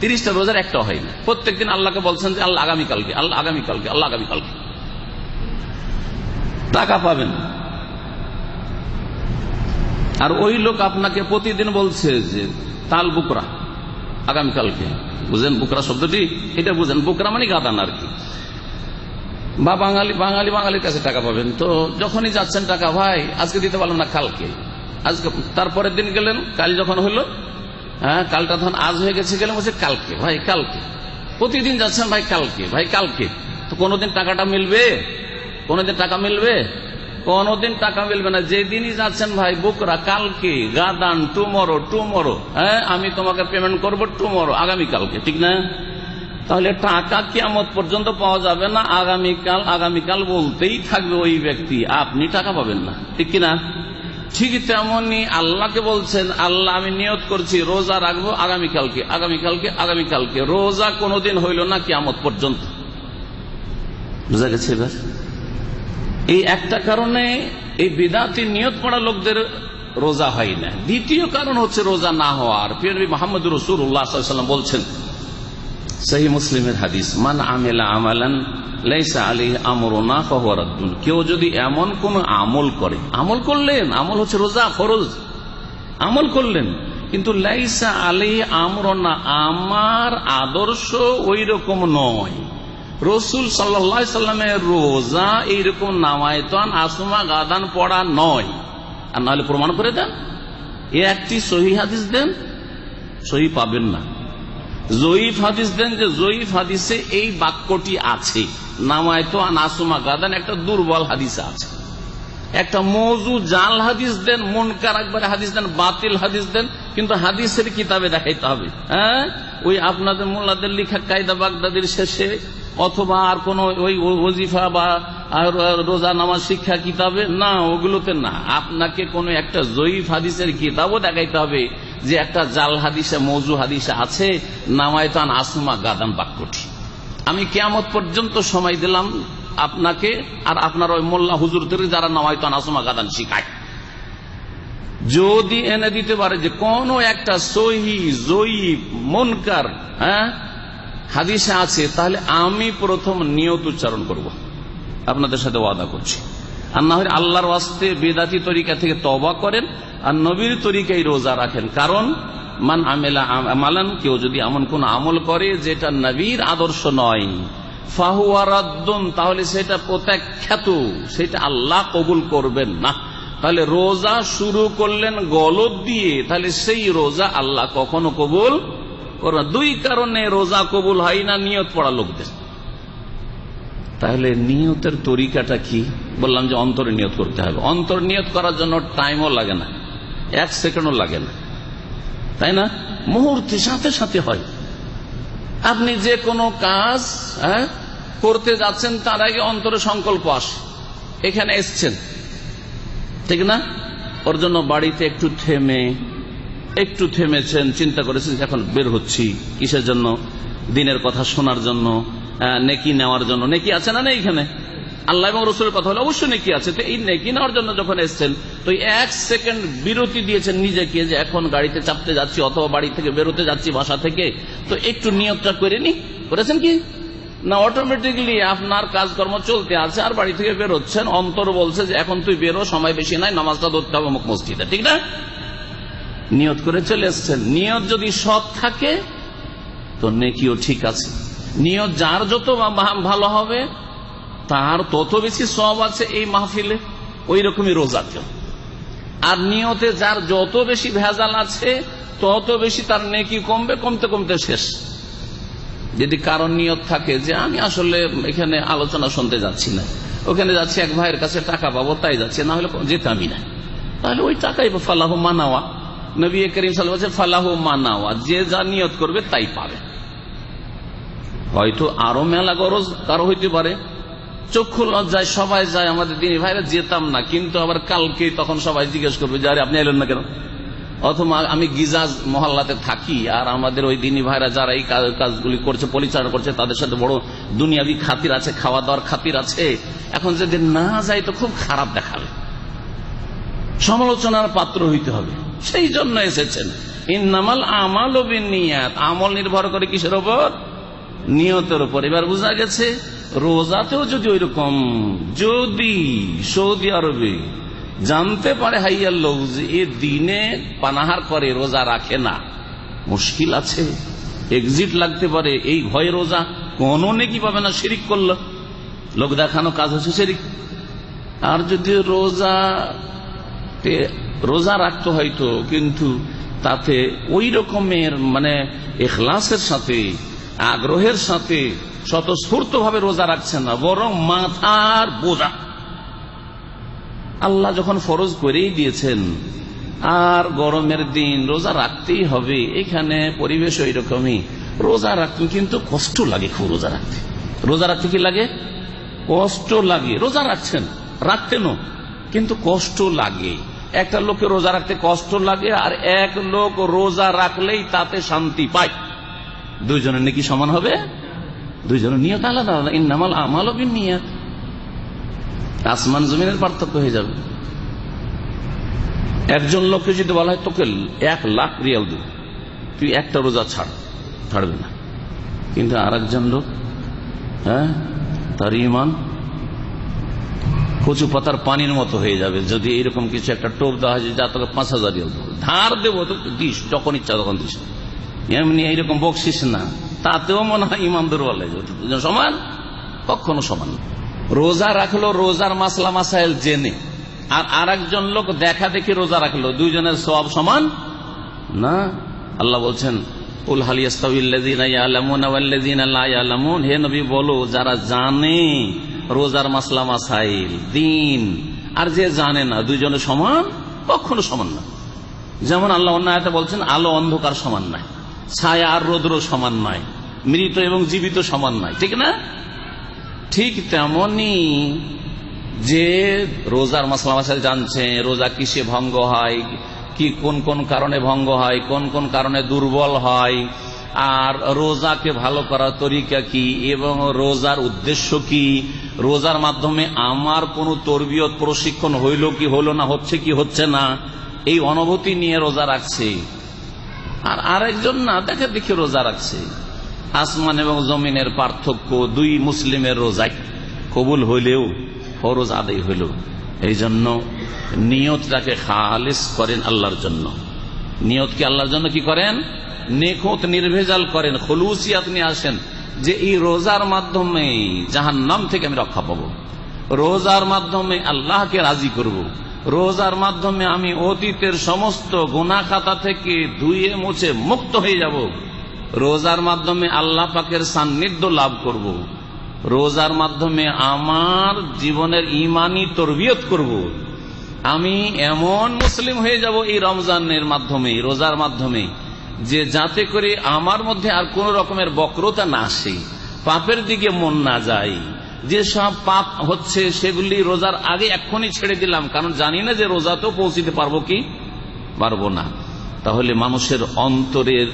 30টা রোজার একটা হয় না। প্রত্যেকদিন আল্লাহকে বলছেন যে আল্লাহ আগামীকালকে, আল্লাহ আগামীকালকে, আল্লাহ আগামীকালকে, টাকা পাবেন। আর ওই লোক আপনাকে প্রতিদিন বলছে যে তাল বুকরা আগামীকালকে, বুঝেন বুকরা শব্দটি? এটা বুঝেন, বুকরা মানে গাদান আর কি। বা বাঙালির কাছে টাকা পাবেন, তো যখনই যাচ্ছেন টাকা, ভাই আজকে দিতে পারলাম না কালকে, আজকে। তারপরের দিন গেলেন, কাল যখন হইলো, হ্যাঁ কালটা তখন আজ হয়ে গেছে, গেলেন বলছে কালকে, ভাই কালকে। প্রতিদিন যাচ্ছেন ভাই কালকে, ভাই কালকে। তো কোনোদিন টাকাটা মিলবে? কোনোদিন টাকা মিলবে? কোনোদিন টাকা মিলবে না। যেদিনই যাচ্ছেন ভাই বুকরা, কালকে, গাদান, টুমরো, হ্যাঁ আমি তোমাকে পেমেন্ট করবো টুমরো, আগামীকালকে, ঠিক না? তাহলে টাকা কিয়ামত পর্যন্ত পাওয়া যাবে না, আগামীকাল বলতেই থাকবে ওই ব্যক্তি, আপনি টাকা পাবেন না, ঠিক কিনা? ঠিক তেমনি আল্লাহকে বলছেন আল্লাহ আমি নিয়ত করছি রোজা রাখবো আগামীকালকে, রোজা কোনোদিন হইল না কিয়ামত পর্যন্ত। বুঝা গেছে? এবার এই একটা কারণে এই বিদআতি নিয়ত পড়া লোকদের রোজা হয় না। দ্বিতীয় কারণ হচ্ছে রোজা না হওয়ার। প্রিয় নবী মুহাম্মদুর রাসূলুল্লাহ সাল্লাল্লাহু আলাইহি ওয়াসাল্লাম বলছেন, সহিহ মুসলিমের হাদিস, মান আমিলা আমালান লাইসা আলাইহি আমরুনা ফাহুয়া রাদ্দুন, কেউ যদি এমন কোন আমল করে, আমল করলেন, আমল হচ্ছে রোজা ফরজ, আমল করলেন, কিন্তু লাইসা আলাইহি আমরুনা, আমার আদর্শ ওই রকম নয়, রাসূল সাল্লাল্লাহু আলাইহি সাল্লামের রোজা এইরকম নামায়তান আসুমা গাদান পড়া নয়, আর নাহলে প্রমাণ করে দেন, একটি সহিহ হাদিস দেন, সহিহ পাবেন না, জয়ীফ হাদিস দেন যে জয়ীফ হাদিসে এই বাক্যটি আছে, নামায়তান আসুমা গাদান একটা দুর্বল হাদিস আছে, একটা মওযু জাল হাদিস দেন, মুনকার একবারে হাদিস দেন, বাতিল হাদিস দেন, কিন্তু হাদিসের কিতাবে দেখাইতে হবে। হ্যাঁ, ওই আপনাদের মোল্লাদের লিখা কায়দা বাগদাদির শেষে অথবা আর কোন ওই ওজিফা বা রোজা নামাজ শিক্ষা কিতাবে না, ওগুলোতে না, আপনাকে কোন একটা জয়ীফ হাদিসের কিতাবও দেখাইতে হবে যে একটা জাল হাদিসে মওযু হাদিসে আছে নামায়তান আসুমা গাদান বাক্যটি। আমি কিয়ামত পর্যন্ত সময় দিলাম আপনাকে আর আপনার ওই মোল্লা হুজুরদের যারা নামায়তান আসুমা গাদান শিখায়, যদি এনে দিতে পারে যে কোন একটা সহিহ জয়ীফ মুনকার হাদিসে আছে, তাহলে আমি প্রথম নিয়ত উচ্চারণ করব, আপনাদের সাথে ওয়াদা করছি। আর না হলে আল্লাহর ওয়াস্তে বিদআতি তরিকা থেকে তওবা করেন আর নবীর তরিকায় রোজা রাখেন। কারণ মান আমিলা আমালান, কেউ যদি এমন কোন আমল করে যেটা নবীর আদর্শ নয়, ফাহুয়া রাদ্দুন, তাহলে সেটা প্রত্যাখ্যাত, সেটা আল্লাহ কবুল করবেন না। তাহলে রোজা শুরু করলেন গলত দিয়ে, তাহলে সেই রোজা আল্লাহ কখনো কবুল করবেন। দুই কারণে রোজা কবুল হয় না নিয়ত পড়া লোকদের। তাহলে নিয়তের তরিকাটা কি? বললাম যে অন্তরে নিয়ত করতে হবে। অন্তর নিয়ত করার জন্য টাইমও লাগে না, 1 সেকেন্ডও লাগে না, তাই না? মুহূর্তে সাথে সাথে হয়। আপনি যে কোনো কাজ করতে যাচ্ছেন তার আগে অন্তরে সংকল্প আসে, এখানে এসছেন, ঠিক না? ওর জন্য বাড়িতে একটু থেমেছেন, চিন্তা করেছেন এখন বের হচ্ছি কিসের জন্য? দিনের কথা শোনার জন্য, নেকি নেওয়ার জন্য। নেকি আছে না এখানে? আল্লাহ এবং রসুলের কথা হলে অবশ্যই নেকি আছে। তো এই নেকি নেওয়ার জন্য যখন এসছেন, তো 1 সেকেন্ড বিরতি দিয়েছেন নিজেকে যে এখন গাড়িতে চাপতে যাচ্ছি অথবা বাড়ি থেকে বেরোতে যাচ্ছি বাসা থেকে, তো একটু নিয়তটা করে নি। করেছেন কি না? অটোমেটিকলি আপনার কাজকর্ম চলতে আছে আর বাড়ি থেকে বেরোচ্ছেন, অন্তর বলছে যে এখন তুই বেরো, সময় বেশি নাই, নামাজটা ধরতে হবে অমুক মসজিদে, ঠিক না? নিয়ত করে চলে এসছেন। নিয়ত যদি সৎ থাকে তো নেকিও ঠিক আছে। নিয়ত যার যত ভালো হবে তার তত বেশি সওয়াব আছে এই মাহফিলে, ওই রকমই রোজাতেও। আর নিয়তে যার যত বেশি ভেজাল আছে তত বেশি তার নেকি কমবে, কমতে কমতে শেষ। যদি কারণ নিয়ত থাকে যে আমি আসলে এখানে আলোচনা শুনতে যাচ্ছি না, ওখানে যাচ্ছি এক ভাইয়ের কাছে টাকা পাবো তাই যাচ্ছি, না হলে যেতামই না, তাহলে ওই টাকাই ফালাহু মানাওয়া। নবী করিম সাল্লাল্লাহু আলাইহি ওয়াসাল্লাম ফালাহু মানাওয়া, যে যা নিয়ত করবে তাই পাবে। হয়তো আরো মেলা গরজ কারো হইতে পারে, চক্ষু লজ্জায় সবাই যায়, আমাদের দিনী ভাইরা যেতাম না, কিন্তু আবার কালকে তখন সবাই জিজ্ঞেস করবে যে আরে আপনি এলেন না কেন? অথবা আমি গিজাজ মহল্লাতে থাকি আর আমাদের ওই দিনী ভাইরা যারা এই কাজগুলি করছে, পরিচালনা করছে, তাদের সাথে বড় দুনিয়াবি খাতির আছে, খাওয়া দাওয়ার খাতির আছে, এখন যদি না যাই তো খুব খারাপ দেখাবে, সমালোচনার পাত্র হইতে হবে। সেই জন্য এসেছেন। ইন্নামাল আমালু বিন্নিয়াত, আমল নির্ভর করে কিসের উপর? নিয়তের উপর। এবার বোঝা গেছে রোজাতেও যদি ওইরকম, যদি সৌদি আরবে জানতে পারে হাইয়ার লোক যে এ দিনে পানাহার করে, রোজা রাখে না, মুশকিল আছে, এক্সিট লাগতে পারে, এই ভয়ে রোজা কোনো নেকি পাবে না, শিরিক করলো, লোক দেখানো কাজ হচ্ছে শিরিক। আর যদি রোজা রাখতে হয়তো, কিন্তু তাতে ওই রকমের মানে ইখলাসের সাথে, আগ্রহের সাথে, স্বতঃস্ফূর্ত ভাবে রোজা রাখছেন না, বরং মাথার বোঝা। আল্লাহ যখন ফরজ করেই দিয়েছেন আর গরমের দিন রোজা রাখতেই হবে, এখানে পরিবেশ ওই রকমই, রোজা রাখতে কিন্তু কষ্ট লাগে খুব। রোজা রাখতে কি লাগে? কষ্ট লাগে। রোজা রাখতেনও কিন্তু কষ্ট লাগে। একটা লোকে রোজা রাখতে কষ্ট লাগে আর এক লোক রোজা রাখলেই তাতে শান্তি পায়। দুইজনের নাকি সমান হবে? দুইজনের নিয়ত আলাদা আলাদা। ইন্নামাল আমালু বিন্নিয়াত, আসমান জমিনের পার্থক্য হয়ে যাবে। একজন লোককে যদি বলা হয় তোকে 1 লাখ রিয়াল দেব, তুই একটা রোজা ছাড়বে না, কিন্তু আর একজন লোক তার ঈমান কচু পাতার পানির মতো হয়ে যাবে যদি এরকম কিছু একটা টোপ দেওয়া হয়, যা তোকে 5,000 রিয়াল দেবো, ধার দেবো, তো দিস, যখন ইচ্ছা তখন দিস, এমনি এইরকম বকশিস না, তাতেও মনে হয় ঈমান দুর্বল হয়ে যাবে। দুজন সমান? কখনো সমান না। রোজা রাখলো রোজার মাসলা মাসাইল জেনে, আর আরেকজন লোক দেখা দেখি রোজা রাখলো, দুইজনের সওয়াব সমান না। আল্লাহ বলছেন কুল হাল ইয়াস্তাউইল্লাযীনা ইয়ালামুনা ওয়াল্লাযীনা লা ইয়ালামুন, হে নবী বলো যারা জানে রোজার মাসলা মাসাইল দিন আর যে জানে না, দুইজনের সমান? কখনো সমান না। যেমন আল্লাহ অন্য আয়াতে বলছেন আলো অন্ধকার সমান নয়, ছায়া আর রৌদ্র সমান নয়, মৃত এবং জীবিত সমান নয়, ঠিক না? ঠিক তেমনি যে রোজার মাসলা মাসাইল জানছে, রোজা কিসে ভঙ্গ হয়, কি কোন কোন কারণে ভঙ্গ হয়, কোন কোন কারণে দুর্বল হয়, আর রোজাকে ভালো করার তরিকা কি এবং রোজার উদ্দেশ্য কি, রোজার মাধ্যমে আমার কোন তরবিয়ত প্রশিক্ষণ হইল কি হলো না, হচ্ছে কি হচ্ছে না, এই অনুভূতি নিয়ে রোজা রাখছে। আর আরেকজন না দেখে দেখে রোজা রাখছে। আসমান এবং জমিনের পার্থক্য, দুই মুসলিমের রোজায় কবুল হইলেও ফরজ আদায় হইল। এই জন্য নিয়তটাকে খালিস করেন আল্লাহর জন্য। নিয়তকে আল্লাহর জন্য কি করেন? নেখুঁত নির্ভেজাল করেন, খুলুসিয়াত নিয়ে আসেন যে এই রোজার মাধ্যমে জাহান্নাম থেকে আমি রক্ষা পাবো, রোজার মাধ্যমে আল্লাহকে রাজি করব, রোজার মাধ্যমে আমি অতীতের সমস্ত গুনাহ খাতা থেকে ধুয়ে মুছে মুক্ত হয়ে যাব, রোজার মাধ্যমে আল্লাহ পাকের সান্নিধ্য লাভ করব, রোজার মাধ্যমে আমার জীবনের ঈমানি তরবিয়ত করব, আমি এমন মুসলিম হয়ে যাব এই রমজানের মাধ্যমে, রোজার মাধ্যমে, যে যাতে করে আমার মধ্যে আর কোন রকমের বক্রতা না আসে, পাপের দিকে মন না যায়, যে সব পাপ হচ্ছে সেগুলি রোজার আগে এক্ষুনি ছেড়ে দিলাম, কারণ জানি না যে রোজাতেও পৌঁছিতে পারবো কি পারবো না। তাহলে মানুষের অন্তরের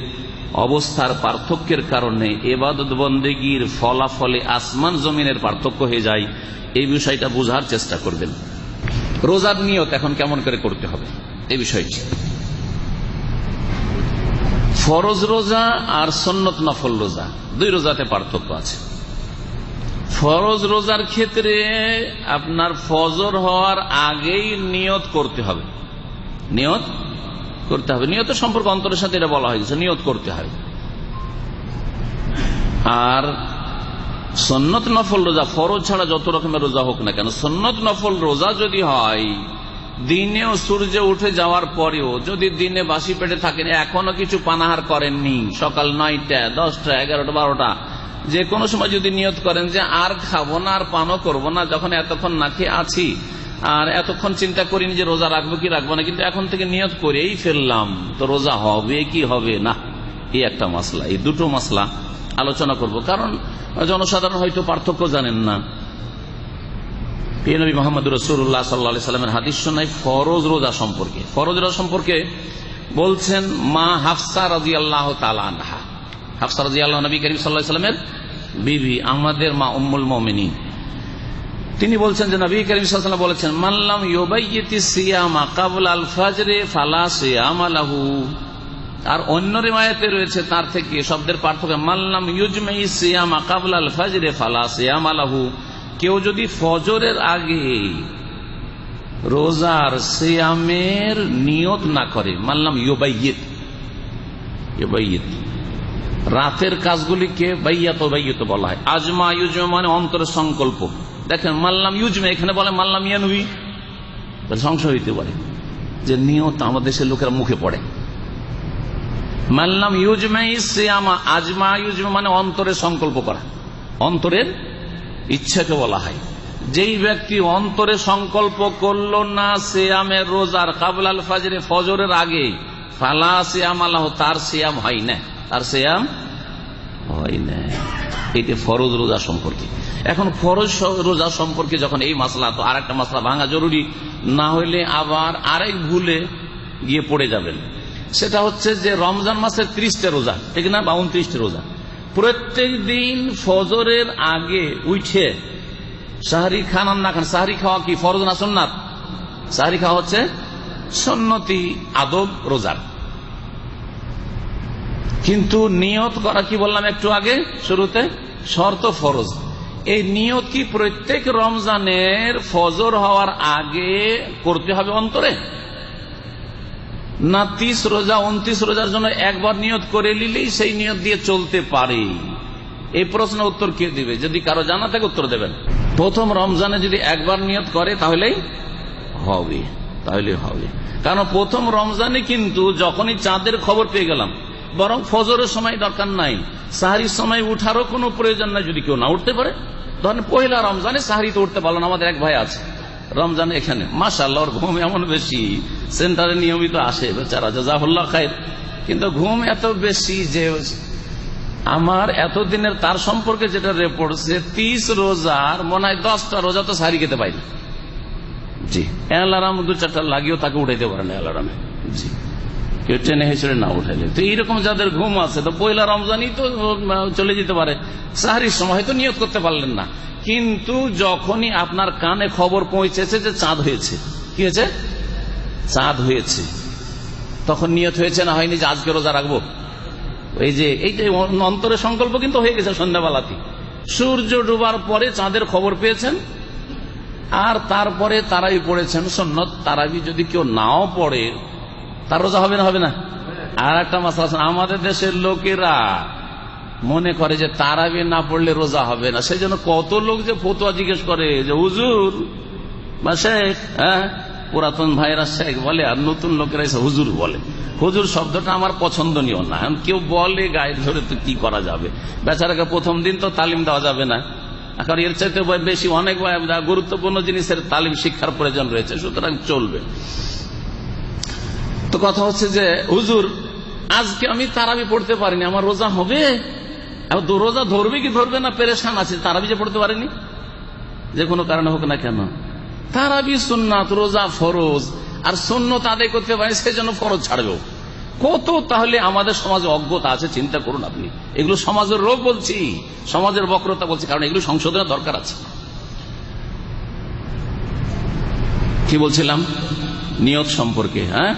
অবস্থার পার্থক্যের কারণে ইবাদত বন্দেগীর ফলাফলে আসমান জমিনের পার্থক্য হয়ে যায়। এই বিষয়টা বোঝার চেষ্টা করবেন। রোজার নিয়ত এখন কেমন করে করতে হবে এই বিষয়টি। ফরজ রোজা আর সুন্নত নফল রোজা, দুই রোজাতে পার্থক্য আছে। ফরজ রোজার ক্ষেত্রে আপনার ফজর হওয়ার আগেই নিয়ত করতে হবে, নিয়ত করতে হবে। নিয়ত সম্পর্কে অন্তরের সাথে এটা বলা হয়েছে, নিয়ত করতে হবে। আর সুন্নত নফল রোজা, ফরজ ছাড়া যত রকমের রোজা হোক না কেন, সুন্নত নফল রোজা যদি হয় দিনেও সূর্য উঠে যাওয়ার পরেও, যদি দিনে বাসি পেটে থাকেন, এখনো কিছু পানাহার করেননি, সকাল 9টা 10টা 11টা 12টা যে কোনো সময় যদি নিয়ত করেন যে আর খাবো না, আর পানও করবো না, যখন এতক্ষণ না খেয়ে আছি আর এতক্ষণ চিন্তা করিনি যে রোজা রাখবো কি রাখবো না, কিন্তু এখন থেকে নিয়ত করেই ফেললাম, তো রোজা হবে কি হবে না, এই একটা মাসলা। এই দুটো মাসলা আলোচনা করব, কারণ জনসাধারণ হয়তো পার্থক্য জানেন না। প্রিয় নবী মুহাম্মদ রাসূলুল্লাহ সাল্লাল্লাহু আলাইহি সাল্লামের হাদিস শোনায় ফরজ রোজা সম্পর্কে। ফরজ রোজা সম্পর্কে বলছেন মা হাফসা রাদিয়াল্লাহু তাআলা আনহা। হাফসা রাদিয়াল্লাহু নবী করিম সাল্লাল্লাহু আলাইহি সাল্লামের বিবি, আমাদের মা উম্মুল মুমিনিন। তিনি বলছেন যে নবী করিম সাল্লাল্লাহু আলাইহি ওয়াসাল্লাম বলেছেন মান লাম ইউবাইয়িতি সিয়ামা ক্বাবলা আল ফাজরি ফালা সিয়ামা লাহু। আর অন্য রিওয়ায়াতে রয়েছে তার থেকে শব্দের পার্থক্য, মান লাম ইউজমাই সিয়ামা ক্বাবলা আল ফাজরি ফালা সিয়ামা লাহু। কেউ যদি ফজরের আগে রোজার সিয়ামের নিয়ত না করে, মান লাম ইউবাইয়িত, ইউবাইয়িত রাতের কাজগুলিকে বাইয়াত বাইয়াত বলা হয়। আজমা ইউজমা মানে অন্তরের সংকল্প। দেখেন মাল্লাম ইউজমা, এখানে বলে মাল্লাম ইয়ানুবি, সংশয় হইতে পারে যে নিয়ত আমাদের দেশের লোকেরা মুখে পড়ে। মাল্লাম ইউজমাই সিয়ামা, আজমা ইউজমা মানে অন্তরের সংকল্প করা, অন্তরের ইচ্ছাকে বলা হয়। যেই ব্যক্তি অন্তরে সংকল্প করলো না সিয়ামের রোজার কাবলাল ফাজরে, ফজরের আগে, ফালা সিয়াম আল্লাহ, তার সিয়াম হয় না, তার সিয়াম হয় না। এটা ফরজ রোজা সম্পর্কে। এখন ফরজ রোজা সম্পর্কে যখন এই মাসলা, তো আর একটা মাসলা ভাঙা জরুরি, না হইলে আবার আরেক ভুলে গিয়ে পড়ে যাবেন। সেটা হচ্ছে যে রমজান মাসের 30টা রোজা, ঠিক না, বা 29টা রোজা, প্রত্যেক দিন ফজরের আগে উঠে সাহরি খান আর না খান, সাহরি খাওয়া কি ফরজ না সুন্নাত? সাহরি খাওয়া হচ্ছে সুন্নতি আদব রোজার, কিন্তু নিয়ত করা কি বললাম একটু আগে শুরুতে, শর্ত ফরজ। এই নিয়ত কি প্রত্যেক রমজানের ফজর হওয়ার আগে করতে হবে অন্তরে, না 30 রোজা 29 রোজার জন্য একবার নিয়ত করে নিলেই সেই নিয়ত দিয়ে চলতে পারে? এই প্রশ্নের উত্তর কে দিবে? যদি কারো জানা থাকে উত্তর দেবেন। প্রথম রমজানে যদি একবার নিয়ত করে তাহলেই হবে, তাহলে হবে। কারণ প্রথম রমজানে কিন্তু যখনই চাঁদের খবর পেয়ে গেলাম, বরং ফজরের সময় দরকার নাই, সাহারির সময় উঠারও কোনো প্রয়োজন নাই। যদি কেউ না উঠতে পারে, ধরেন পহেলা রমজানে সাহারিতে উঠতে পারলো না, আমাদের এক ভাই আছে রমজানে এখানে, মাশাআল্লাহ ওর ঘুম এমন বেশি, সেন্টারে নিয়মিত আসে বেচারা, জাযাহুল্লাহ খায়র, কিন্তু ঘুম এত বেশি যে আমার এতদিনের তার সম্পর্কে যেটা রিপোর্ট, সে 30 রোজার মনে হয় 10টা রোজা তো সাহারি খেতে পাইনি। জি, অ্যালার্ম 2-4টা লাগিয়েও তাকে উঠাইতে পারে না অ্যালার্মে। জি, কেউ টেনে হেসড়ে না উঠাইলে। তো এইরকম যাদের ঘুম আছে, তো পয়লা রমজানই তো চলে যেতে পারে, সাহারির সময় তো নিয়ত করতে পারলেন না, কিন্তু যখনই আপনার কানে খবর পৌঁছেছে যে চাঁদ হয়েছে, কি হয়েছে, চাঁদ হয়েছে, তখন নিয়ত হয়েছে না হয়নি যে আজকে রোজা রাখবো? এই যে অন্তরের সংকল্প কিন্তু হয়ে গেছে সন্ধ্যাবেলাতে, সূর্য ডুবার পরে চাঁদের খবর পেয়েছেন, আর তারপরে তারাবি পড়েছেন সুন্নত। তারাবি যদি কেউ নাও পড়ে তার রোজা হবে না, হবে না? আর একটা মাসলা আছে, আমাদের দেশের লোকেরা মনে করে যে তারাবি না পড়লে রোজা হবে না, সেই জন্য কত লোক যে ফতোয়া জিজ্ঞেস করে যে হুজুর বা শেখ, পুরাতন ভাইরা শেখ বলে আর নতুন লোকেরা এসে হুজুর বলে। হুজুর শব্দটা আমার পছন্দনীয় না, কেউ বলে গায়ে ধরে তো কি করা যাবে, বেচারাকে প্রথম দিন তো তালিম দেওয়া যাবে না, কারণ এর চাইতে বেশি অনেক গুরুত্বপূর্ণ জিনিসের তালিম শিক্ষার প্রয়োজন রয়েছে, সুতরাং চলবে। তো কথা হচ্ছে যে হুজুর আজকে আমি তারাবি পড়তে পারিনি, আমার রোজা হবে? রোজা ধরবে কি ধরবে না পেরেশান আছে, তারাবি যে পড়তে পারিনি, যে কোনো কারণে হোক না কেন। তারাবি সুন্নাত, রোজা ফরজ, আর সুন্নত আদায় করতে পারি সেই জন্য ফরজ ছাড়বেও। কত তাহলে আমাদের সমাজে অজ্ঞতা আছে, চিন্তা করুন আপনি। এগুলো সমাজের রোগ বলছি, সমাজের বক্রতা বলছি, কারণ এগুলো সংশোধনের দরকার আছে। কি বলছিলাম নিয়ত সম্পর্কে? হ্যাঁ,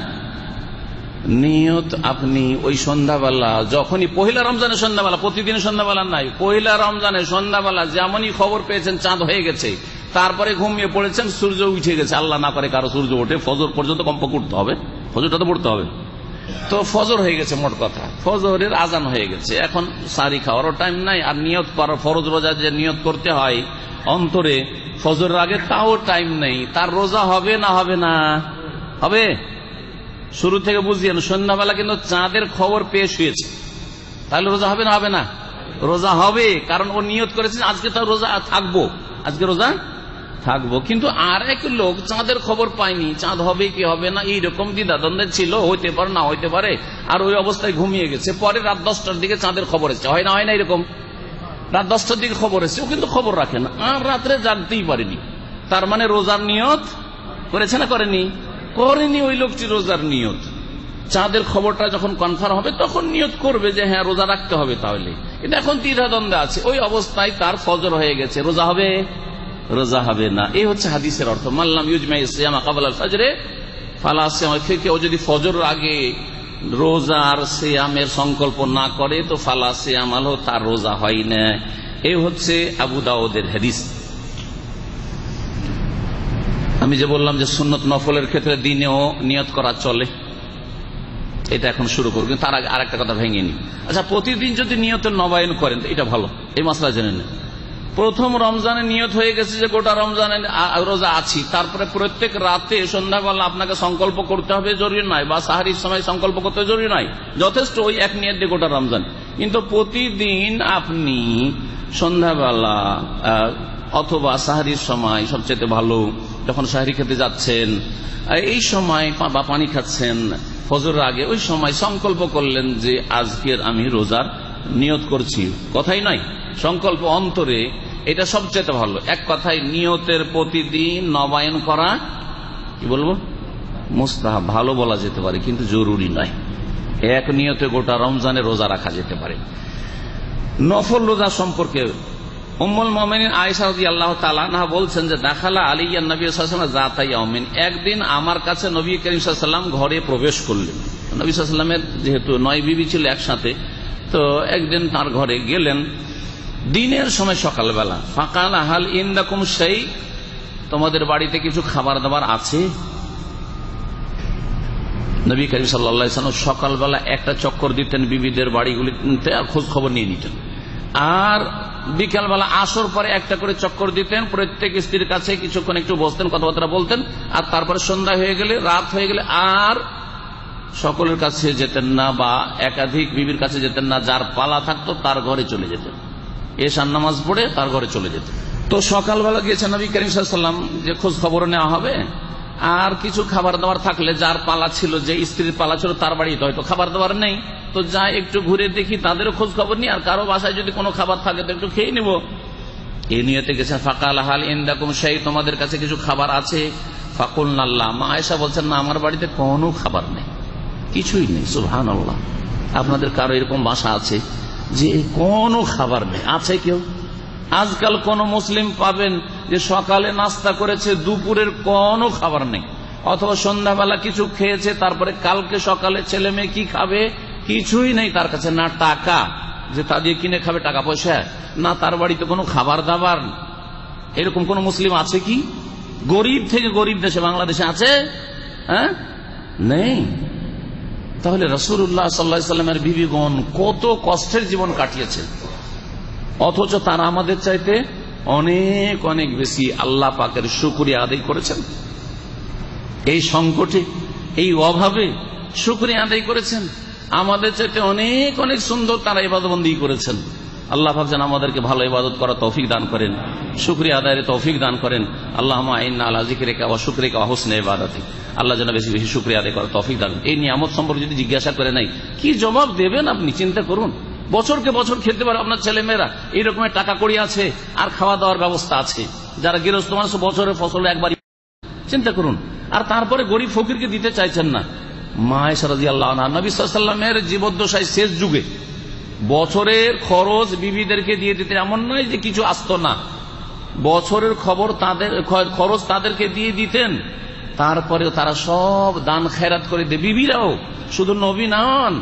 নিয়ত আপনি ওই সন্ধ্যাবেলা যখনই পহিলা রমজানের সন্ধ্যাবেলা, প্রতিদিন সন্ধ্যাবেলা নাই, পহিলা রমজানের সন্ধ্যাবেলা যেমনই খবর পেয়েছেন চাঁদ হয়ে গেছে, তারপরে ঘুমিয়ে পড়েছেন, সূর্য উঠে গেছে, আল্লাহ না করে কারো সূর্য ওঠে, ফজর পর্যন্ত কমপক্ষে উঠতে হবে, ফজরটা তো পড়তে হবে। তো ফজর হয়ে গেছে, মোট কথা ফজরের আজান হয়ে গেছে, এখন সারি খাওয়ারও টাইম নাই, আর নিয়ত করার ফরজ রোজা যে নিয়ত করতে হয় অন্তরে ফজরের আগে তাও টাইম নেই, তার রোজা হবে না হবে না? হবে। শুরু থেকে বুঝিয়েন, সন্ধ্যাবেলা কিন্তু চাঁদের খবর পেয়ে শুয়েছে, তাহলে রোজা হবে না হবে না? রোজা হবে, কারণ ও নিয়ত করেছে আজকে তো রোজা থাকবো, আজকে রোজা থাকবো। কিন্তু আর এক লোক চাঁদের খবর পায়নি, চাঁদ হবে কি হবে না এইরকম দ্বিধাদ্বন্দ্বে ছিল, হইতে পারে না হইতে পারে, আর ওই অবস্থায় ঘুমিয়ে গেছে। পরে রাত 10টার দিকে চাঁদের খবর এসেছে, হয় না হয় না এরকম? রাত 10টার দিকে খবর এসেছে, ও কিন্তু খবর রাখে না, আর রাত্রে জানতেই পারেনি। তার মানে রোজার নিয়ত করেছে না করেনি? করেনি ওই লোকটি রোজার নিয়ত। চাঁদের খবরটা যখন কনফার্ম হবে তখন নিয়ত করবে যে হ্যাঁ রোজা রাখতে হবে, তাহলে কিন্তু এখন দ্বিধাদ্বন্দ্বে আছে, ওই অবস্থায় তার ফজর হয়ে গেছে, রোজা হবে? রোজা হবে না। এই হচ্ছে হাদিসের অর্থ, মাল্লাম ইউজমা সিয়ামা ক্বাবলা আল ফজরে ফালা সিয়াম। কেউ যদি ফজর আগে রোজার সিয়ামের সংকল্প না করে তো ফালা সিয়াম আলহু, তার রোজা হয় না। এই হচ্ছে আবু দাউদের হাদিস। আমি যে বললাম যে সুন্নত নফলের ক্ষেত্রে দিনেও নিয়ত করা চলে, এটা এখন শুরু করব, কিন্তু তার আগে আর একটা কথা ভেঙে নি। আচ্ছা, প্রতিদিন যদি নিয়তের নবায়ন করেন এটা ভালো, এই মাসলা জেনে নেন। প্রথম রমজানে নিয়ত হয়ে গেছে যে গোটা রমজানে রোজা আছি, তারপরে প্রত্যেক রাতে সন্ধ্যাবেলা আপনাকে সংকল্প করতে হবে জরুরি নয়, বা সাহারির সময় সংকল্প করতে জরুরি নয়, যথেষ্ট ওই এক নিয়ত দিয়ে গোটা রমজান। কিন্তু প্রতিদিন আপনি সন্ধ্যাবেলা অথবা সাহারির সময়, সবচেয়ে ভালো যখন সাহারি খেতে যাচ্ছেন এই সময় বা পানি খাচ্ছেন ফজরের আগে, ওই সময় সংকল্প করলেন যে আজকের আমি রোজার নিয়ত করছি, কথাই নয়, সংকল্প অন্তরে, এটা সবচেয়ে ভালো। এক কথায় নিয়তের প্রতিদিন নবায়ন করা কি বলবো মুস্তাহাব, ভালো বলা যেতে পারে, কিন্তু জরুরি নয়। এক নিয়তে গোটা রমজানে রোজা রাখা যেতে পারে। নফল রোজা সম্পর্কে উম্মুল মুমিনিন আয়েশা রাদিয়াল্লাহু তাআলা আনহা বলছেন যে দাখালা আলাইয়া নবী সাল্লাল্লাহু আলাইহি ওয়াসাল্লাম যাতা ইয়াউমিন, একদিন আমার কাছে নবী করিম সাল্লাল্লাহু আলাইহি ওয়াসাল্লাম ঘরে প্রবেশ করলেন। নবী সাল্লাল্লাহু আলাইহি ওয়াসাল্লামের যেহেতু 9 বিবি ছিল একসাথে, তো একদিন তার ঘরে গেলেন দিনের সময় সকালবেলা। ফাকালা হাল ইনদাকুম শাই, তোমাদের বাড়িতে কিছু খাবার দাবার আছে? নবী করিম সাল্লাল্লাহু আলাইহি ওয়াসাল্লাম সকালবেলা একটা চক্কর দিতেন বিবিদের বাড়িগুলিতে, আর খোঁজ খবর নিয়ে নিতেন, আর বিকালবেলা আসর পরে একটা করে চক্কর দিতেন, প্রত্যেক স্ত্রীর কাছে কিছুক্ষণ একটু বসতেন, কথাবার্তা বলতেন, আর তারপরে সন্ধ্যা হয়ে গেলে, রাত হয়ে গেলে আর সকলের কাছে যেতেন না, বা একাধিক বিবির কাছে যেতেন না, যার পালা থাকতো তার ঘরে চলে যেতেন, এশার নামাজ পড়ে তার ঘরে চলে যেতেন। তো সকালবেলা গিয়েছেন নবী করিম সাল্লাল্লাহু আলাইহি ওয়াসাল্লাম যে খোঁজ খবর নেওয়া হবে, আর কিছু খাবার দাবার থাকলে, যার পালা ছিল, যে স্ত্রীর পালা ছিল তার বাড়িতে হয়তো খাবার দাবার নেই, তো যা একটু ঘুরে দেখি, তাদেরও খোঁজ খবর নিই, আর কারো বাসায় যদি কোনো খাবার থাকে তো একটু খেয়ে নিব, এই নিয়তে গেছে। ফাকাল হাল ইনদাকুম শাই, তোমাদের কাছে কিছু খাবার আছে? ফাকুলনা লা, মা আয়েশা বলছেন না, আমার বাড়িতে কোনো খাবার নেই, কিছুই নেই। সুবহানাল্লাহ, আপনাদের কারো এরকম বাসা আছে যে কোনো খাবার নেই? আছে কেউ? আজকাল কোন মুসলিম পাবেন যে সকালে নাস্তা করেছে, দুপুরের কোনো খাবার নেই, অথবা সন্ধ্যাবেলা কিছু খেয়েছে, তারপরে কালকে সকালে ছেলে মেয়ে কি খাবে কিছুই নেই তার কাছে, না টাকা যে তা দিয়ে কিনে খাবে, টাকা পয়সা না, তার বাড়িতে কোনো খাবার দাবার। এরকম কোন মুসলিম আছে কি? গরিব থেকে গরিব দেশে, বাংলাদেশে আছে? হ্যাঁ, নেই। তাহলে রাসূলুল্লাহ সাল্লাল্লাহু আলাইহি ওয়াসাল্লামের বিবিগণ কত কষ্টের জীবন কাটিয়েছে, অথচ তারা আমাদের চাইতে অনেক অনেক বেশি আল্লাহ পাকের শুকরিয়া আদায় করেছেন। এই সংকটে, এই অভাবে শুকরিয়া আদায় করেছেন। আমাদের চাইতে অনেক অনেক সুন্দর তারা ইবাদতবন্দি করেছেন। আল্লাহ পাক যেন আমাদেরকে ভালো ইবাদত করার তৌফিক দান করেন, শুকরিয়া আদায়ের তৌফিক দান করেন। আল্লাহুম্মা ইন্না আলা যিকরিকা ওয়া শুকরিকা ওয়া হুসনি ইবাদাতিক। আল্লাহ যেন বেশি বেশি শুকরিয়া আদায় করার তৌফিক দান। এই নিয়ামত সম্পর্কে যদি জিজ্ঞাসা করে নাই, কি জবাব দেবেন আপনি? চিন্তা করুন। বছরকে বছর খেলতে পারে আপনার ছেলে মেয়েরা, এই রকমের টাকা কড়ি আছে আর খাওয়া দাওয়ার ব্যবস্থা আছে। যারা গৃহস্থ মানুষ বছরের ফসল একবার, চিন্তা করুন। আর তারপরে গরিব ফকিরকে দিতে চাইছেন না। মা আয়েশা রাদিয়াল্লাহু আনহা, নবী সাল্লাল্লাহু আলাইহি ওয়াসাল্লামের জীবদ্দশায় শেষ যুগে বছরের খরচ বিবিদেরকে দিয়ে দিতেন। এমন নয় যে কিছু আসতো না, বছরের খরচ তাদেরকে দিয়ে দিতেন। তারপরেও তারা সব দান খেরাত করে দেয়। বিবিরাও, শুধু নবী নন,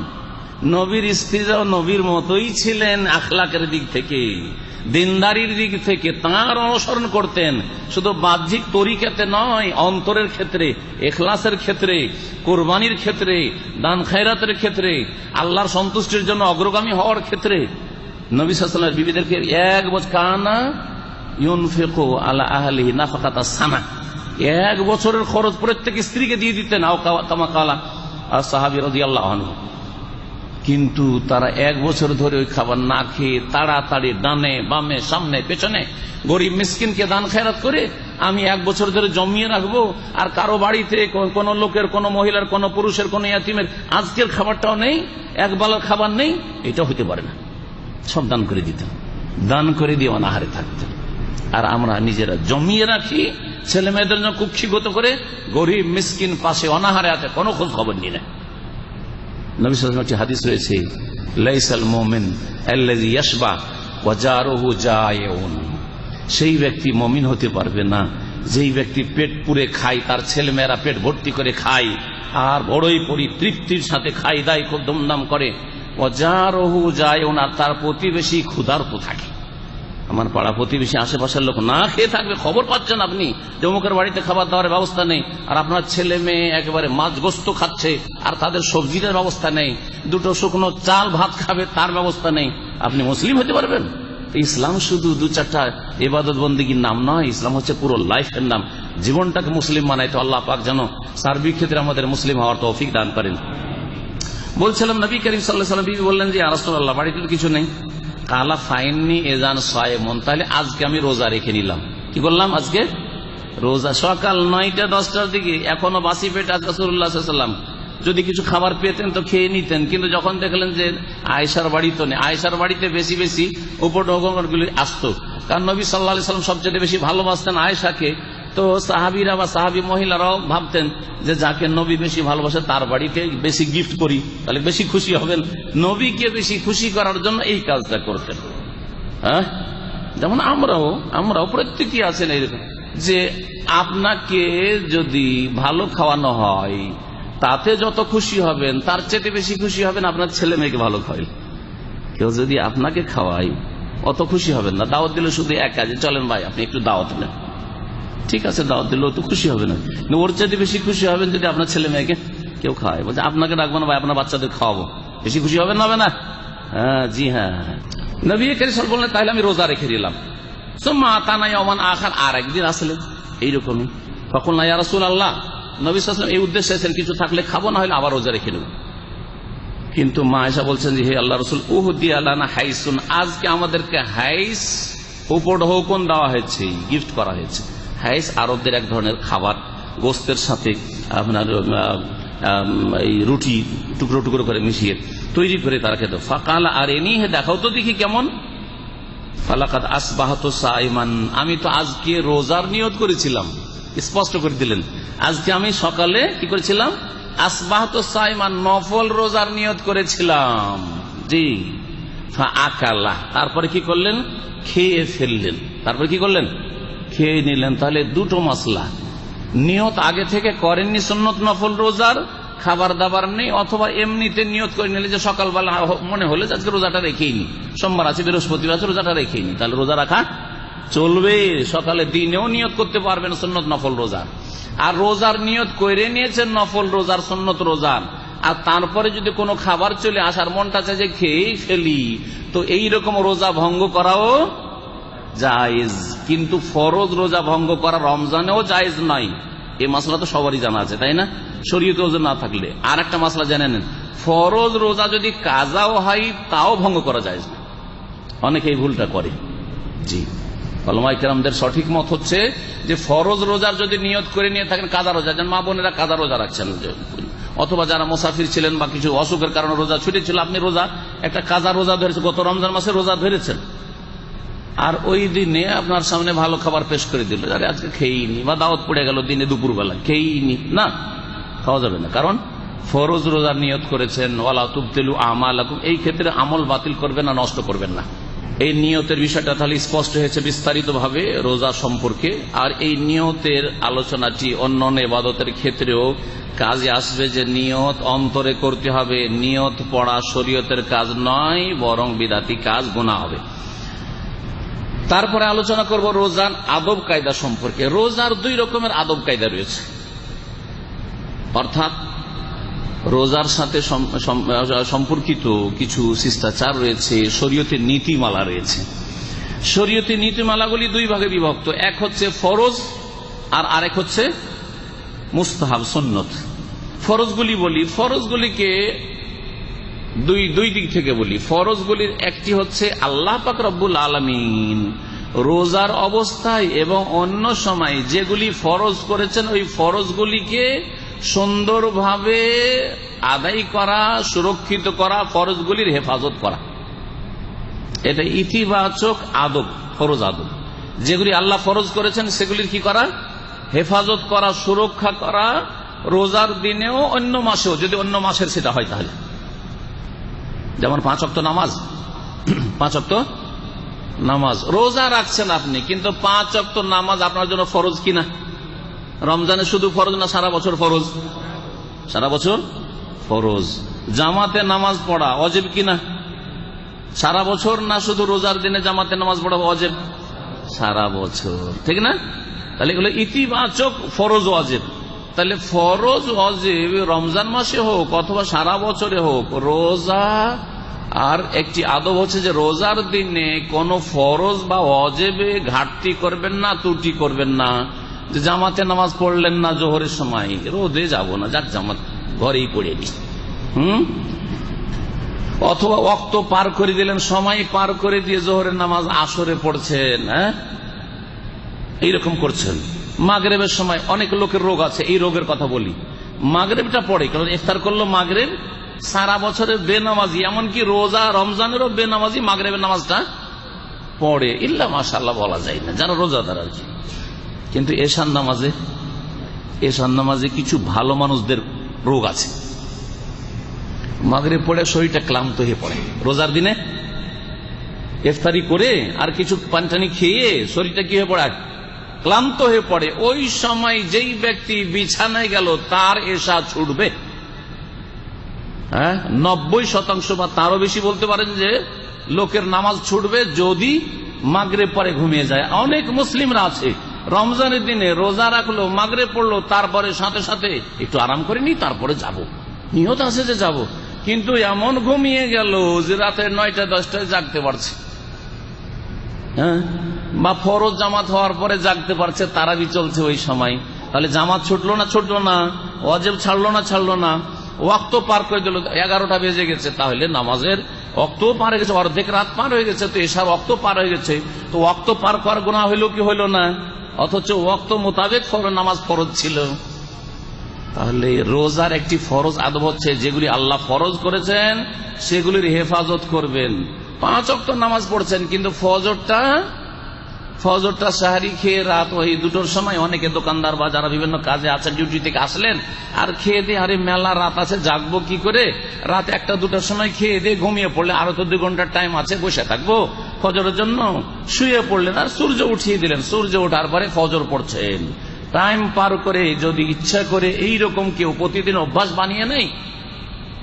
নবীর স্ত্রীরাও নবীর মতোই ছিলেন। আখলাকের দিক থেকে, দিনদারির দিক থেকে তাঁর অনুসরণ করতেন। শুধু বাহ্যিক তরিকাতে নয়, অন্তরের ক্ষেত্রে, ইখলাসের ক্ষেত্রে, কুরবানির ক্ষেত্রে, দান খায়রাতের ক্ষেত্রে, আল্লাহর সন্তুষ্টির জন্য অগ্রগামী হওয়ার ক্ষেত্রে নবী সাল্লাল্লাহু আলাইহি ওয়াসাল্লাম বিবিদেরকে এক বছর কানা ইউনফিকু আলা আহলিহি নাফাকাতা সানা, এক বছরের খরচ প্রত্যেক স্ত্রীকে দিয়ে দিতেন। আও কামা কালা সাহাবী রাদিয়াল্লাহু আনহু। কিন্তু তারা এক বছর ধরে ওই খাবার না খেয়ে তাড়াতাড়ি ডানে বামে সামনে পেছনে গরিব মিসকিনকে দান খেরাত করে আমি এক বছর ধরে জমিয়ে রাখবো, আর কারো বাড়িতে কোন লোকের, কোন মহিলার, কোন পুরুষের, কোন ইয়াতিমের আজকের খাবারটাও নেই, এক বেলার খাবার নেই, এটা হতে পারে না। সব দান করে দিতেন, দান করে দিয়ে অনাহারে থাকতেন। আর আমরা নিজেরা জমিয়ে রাখি, ছেলে মেয়েদের জন্য কুক্ষিগত করে, গরিব মিসকিন পাশে অনাহারে আছে, কোনো খোঁজ খবর নিয়ে নেয়। নবী সাল্লাল্লাহু আলাইহি ওয়াসাল্লাম একটি হাদিস রয়েছে, লাইসাল মুমিন আল্লাযী ইয়াশবা ওয়া জারুহু জায়ুন। সেই ব্যক্তি মুমিন হতে পারবে না যেই ব্যক্তি পেট পুরে খায়, তার ছেলে মেয়েরা পেট ভর্তি করে খায়, আর বড়ই তৃপ্তির সাথে খাই দায়, খুব ধুমধাম করে। ওয়া জারুহু জায়ুন, আর তার প্রতিবেশী ক্ষুধার্ত থাকে। আমার পাড়া প্রতিবেশী আশেপাশের লোক না খেয়ে থাকবে, খবর পাচ্ছেন আপনি যে অমুকের বাড়িতে খাবার দাওয়ার ব্যবস্থা নেই, আর আপনার ছেলে মেয়ে একেবারে মাছ গোস্ত খাচ্ছে, আর তাদের সবজির ব্যবস্থা নেই, দুটো শুকনো চাল ভাত খাবে তার ব্যবস্থা নেই। আপনি মুসলিম হতে পারবেন? ইসলাম শুধু দু চারটা ইবাদত বন্দেগীর নাম নয়, ইসলাম হচ্ছে পুরো লাইফের নাম। জীবনটাকে মুসলিম বানায়। তো আল্লাহ পাক যেন সার্বিক ক্ষেত্রে আমাদের মুসলিম হওয়ার তৌফিক দান করেন। বলছিলাম, নবী করিম সাল্লাল্লাহু আলাইহি ওয়াসাল্লাম বিবি বললেন যে ইয়া রাসূলুল্লাহ, বাড়িতে তো কিছু নেই। কালা ফাইননি এজান সায়েমুন, তাহলে আজকে আমি রোজা রেখে নিলাম। কি করলাম? আজকে রোজা। সকাল 9টা-10টার দিকে, এখনো বাসি পেট আছে। রাসূলুল্লাহ সাল্লাল্লাহু আলাইহি ওয়াসাল্লাম যদি কিছু খাবার পেতেন তো খেয়ে নিতেন, কিন্তু যখন দেখলেন যে আয়েশার বাড়ি তো নেই, আয়েশার বাড়িতে বেশি বেশি উপঢৌকনগুলি আসতো, কারণ নবী সাল্লাল্লাহু আলাইহি ওয়াসাল্লাম সবচেয়ে বেশি ভালোবাসতেন আয়েশাকে। তো সাহাবীরা বা সাহাবী মহিলারাও ভাবতেন যে যাকে নবী বেশি ভালোবাসে তার বাড়িতে বেশি গিফট করি, তাহলে বেশি খুশি হবেন। নবীকে বেশি খুশি করার জন্য এই কাজটা করতেন। হ্যাঁ, যেমন আমরাও প্রত্যেকেই আছেন এরকম, যে আপনাকে যদি ভালো খাওয়ানো হয় তাতে যত খুশি হবেন, তার চেয়ে বেশি খুশি হবেন আপনার ছেলে মেয়েকে ভালো খাওয়াই। কেউ যদি আপনাকে খাওয়াই অত খুশি হবেন না। দাওয়াত দিলে শুধু এক কাজে, চলেন ভাই আপনি একটু দাওয়াত নেন, ঠিক আছে, দাওয়াত দিলেও তো খুশি হবে না। ওর চাইতে বেশি খুশি হবেন যদি আপনার ছেলে মেয়েকে কেউ খাওয়ায়। বলছে আপনাকে ডাকবো না ভাই, আপনার বাচ্চাদের খাওয়াবো, বেশি খুশি হবেন না? হবে না? হ্যাঁ, জি হ্যাঁ। নবী করিম সাল্লাল্লাহু আলাইহি ওয়াসাল্লাম বললেন তাহলে আমি রোজা রেখে দিলাম। সুম্মা আতানা ইয়াওমান আখার, আর একদিন আসলেন এইরকমই। ফাকুলনা ইয়া রাসূলুল্লাহ, নবী সাল্লাল্লাহু আলাইহি ওয়াসাল্লাম এই উদ্দেশ্যে এসেছেন কিছু থাকলে খাবো, না হলে আবার রোজা রেখে নেব। কিন্তু মা আয়েশা বলছেন যে হে আল্লাহর রাসূল, উহদিয়া লানা হাইসুন, আজকে আমাদেরকে হাইস উপঢৌকন দেওয়া হয়েছে, গিফট করা হয়েছে। হাইস আরবদের এক ধরনের খাবার, গোস্তের সাথে আপনার এই রুটি টুকরো টুকরো করে মিশিয়ে তৈরি করে তারা খেত। ফাকালা, আর এনি হে দেখাও তো দেখি কেমন। ফালাকাত আসবাহতু সাইমান, আমি তো আজকে রোজার নিয়ত করেছিলাম। স্পষ্ট করে দিলেন, আজকে আমি সকালে কি করেছিলাম? আসবাহতু সাইমান, নফল রোজার নিয়ত করেছিলাম। জি। আকালা, তারপরে কি করলেন? খেয়ে ফেললেন। তারপরে কি করলেন? খেয়ে নিলেন। তাহলে দুটো মাসলা, নিয়ত আগে থেকে করেননি সুন্নত নফল রোজার, খাবার দাবার নেই, অথবা এমনিতে নিয়ত করে নিলে যে সকালবেলা মনে হলে আজকে রোজাটা রেখেই নি, সোমবার আছে, বৃহস্পতিবার আছে, রোজাটা রেখেই নি, তাহলে রোজা রাখা চলবে। সকালে দিনেও নিয়ত করতে পারবেন সুন্নত নফল রোজার। আর রোজার নিয়ত করে নিয়েছেন নফল রোজার, সুন্নত রোজার, আর তারপরে যদি কোনো খাবার চলে আসার মনটা চায় যে খেয়েই ফেলি, তো এইরকম রোজা ভঙ্গ করাও জায়েজ। কিন্তু ফরজ রোজা ভঙ্গ করা রমজানেও জায়েজ নয়, এই মাসলা তো সবারই জানা আছে, তাই না? শরীয়তে ওযর না থাকলে আর একটা মাসলা জেনে নেন, ফরজ রোজা যদি কাজাও হয় তাও ভঙ্গ করা যায় না। অনেকে এই ভুলটা করে। জি, উলামায়ে কেরামদের সঠিক মত হচ্ছে যে ফরজ রোজার যদি নিয়ত করে নিয়ে থাকেন কাজা রোজা, যেন মা বোনেরা কাজা রোজা রাখছেন, অথবা যারা মুসাফির ছিলেন বা কিছু অসুখের কারণে রোজা ছুটেছিল, আপনি রোজা একটা কাজা রোজা ধরেছেন, গত রমজান মাসে রোজা ধরেছেন, আর ওই দিনে আপনার সামনে ভালো খাবার পেশ করে দিল, আরে আজকে খেয়েইনি, বা দাওয়াত পড়ে গেল দিনে দুপুরবেলা খেয়েইনি, না, খাওয়া যাবে না। কারণ ফরজ রোজার নিয়ত করেছেন, ওয়ালা তুবতিলু আমালাকুম, এই ক্ষেত্রে আমল বাতিল করবেন না, নষ্ট করবেন না। এই নিয়তের বিষয়টা তাহলে স্পষ্ট হয়েছে বিস্তারিত ভাবে রোজা সম্পর্কে। আর এই নিয়তের আলোচনাটি অন্য ইবাদতের ক্ষেত্রেও কাজে আসবে, যে নিয়ত অন্তরে করতে হবে। নিয়ত পড়া শরীয়তের কাজ নয়, বরং বিদাতি কাজ, গুনাহ হবে। তারপরে আলোচনা করব রোজার আদব কায়দা সম্পর্কে। রোজার দুই রকমের আদব কায়দা রয়েছে, অর্থাৎ রোজার সাথে সম্পর্কিত কিছু শিষ্টাচার রয়েছে, শরীয়তের নীতিমালা রয়েছে। শরীয়তের নীতিমালাগুলি দুই ভাগে বিভক্ত, এক হচ্ছে ফরজ আর আরেক হচ্ছে মুস্তাহাব, সুন্নত। ফরজগুলি বলি, ফরজগুলিকে দুই দিক থেকে বলি। ফরজগুলির একটি হচ্ছে আল্লাহ পাক রব্বুল আলামিন রোজার অবস্থায় এবং অন্য সময় যেগুলি ফরজ করেছেন, ওই ফরজগুলিকে সুন্দরভাবে আদায় করা, সুরক্ষিত করা, ফরজগুলির হেফাজত করা, এটা ইতিবাচক আদব, ফরজ আদব। যেগুলি আল্লাহ ফরজ করেছেন সেগুলির কি করা, হেফাজত করা, সুরক্ষা করা, রোজার দিনেও অন্য মাসেও, যদি অন্য মাসের সেটা হয় তাহলে। যেমন 5 ওয়াক্ত নামাজ, 5 ওয়াক্ত নামাজ রোজা রাখছেন আপনি, কিন্তু 5 ওয়াক্ত নামাজ আপনার জন্য ফরজ কিনা? রমজানে শুধু ফরজ না সারা বছর ফরজ? সারা বছর ফরজ। জামাতে নামাজ পড়া ওয়াজিব কিনা? সারা বছর না শুধু রোজার দিনে জামাতে নামাজ পড়া ওয়াজিব? সারা বছর, ঠিক না? তাহলে এগুলো ইতিবাচক ফরজ ওয়াজিব। তাহলে ফরজ ওয়াজিব রমজান মাসে হোক অথবা সারা বছরে হোক, রোজা আর একটি আদব হচ্ছে যে রোজার দিনে কোন ফরজ বা ওয়াজিবে ঘাটতি করবেন না, ত্রুটি করবেন না। যে জামাতে নামাজ পড়লেন না জোহরের সময়, রোদে যাব না, যাক জামাত ঘরেই পড়ে নি, অথবা ওয়াক্ত পার করে দিলেন, সময় পার করে দিয়ে জোহরের নামাজ আসরে পড়ছেন, এইরকম করছেন। মাগরিবের সময় অনেক লোকের রোগ আছে, এই রোগের কথা বলি, মাগরিবটা পড়ে, কারণ ইফতার করলো মাগরিব, সারা বছরের বেনামাজি, এমনকি রোজা রমজানেরও বেনামাজি মাগরিবের নামাজটা পড়ে, ইল্লা মাশাআল্লাহ বলা যায় না, যারা রোজাদার আর কি। কিন্তু এশার নামাজে কিছু ভালো মানুষদের রোগ আছে, মাগরিব পড়ে শরীরটা ক্লান্ত হয়ে পড়ে, রোজার দিনে ইফতারি করে আর কিছু পানটানি খেয়ে শরীরটা কি হয়ে পড়ে, ক্লান্ত হয়ে পড়ে। ওই সময় যেই ব্যক্তি বিছানায় গেল তার এশা ছুটবে, 90% বা তারও বেশি বলতে পারেন যে লোকের নামাজ ছুটবে যদি মাগরিব পরে ঘুমিয়ে যায়। অনেক মুসলিমরা আছে রমজানের দিনে রোজা রাখলো, মাগরিব পড়লো, তারপরে সাথে সাথে একটু আরাম করে নি, তারপরে যাব, নিয়ত আছে যে যাব, কিন্তু এমন ঘুমিয়ে গেল যে রাতে 9টা-10টায় জাগতে পারছে, বা ফরজ জামাত হওয়ার পরে জাগতে পারছে, তারাবি চলছে ওই সময়। তাহলে জামাত ছুটলো না ছুটলো না, ওয়াজিব ছাড়লো না ছাড়লো না, ওয়াক্ত পার করে দিল, 11টা বেজে গেছে, তাহলে নামাজের ওয়াক্ত পার হয়ে গেছে, অর্ধেক রাত পার হয়ে গেছে, তো এশার ওয়াক্ত পার হয়ে গেছে, তো ওয়াক্ত পার করার গুনাহ হইলো কি হইলো না? অথচ ওয়াক্ত মোতাবেক নামাজ ফরজ ছিল। তাহলে রোজার একটি ফরজ আদব হচ্ছে যেগুলি আল্লাহ ফরজ করেছেন সেগুলির হেফাজত করবেন। 5 ওয়াক্ত নামাজ পড়ছেন, কিন্তু ফজরটা সাহারি খেয়ে রাত ওই 2টোর সময় অনেকে দোকানদার বা যারা বিভিন্ন কাজে আছেন ডিউটি থেকে আসলেন, আর খেয়ে দিয়ে আরে মেলা রাত আছে জাগবো কি করে, রাত 1টা-2টার সময় খেয়ে দিয়ে ঘুমিয়ে পড়লে, আরো তো 2 ঘন্টার টাইম আছে, বসে থাকবো ফজরের জন্য, শুয়ে পড়লেন আর সূর্য উঠিয়ে দিলেন, সূর্য ওঠার পরে ফজর পড়ছেন, টাইম পার করে। যদি ইচ্ছা করে এইরকম কেউ প্রতিদিন অভ্যাস বানিয়ে নেই,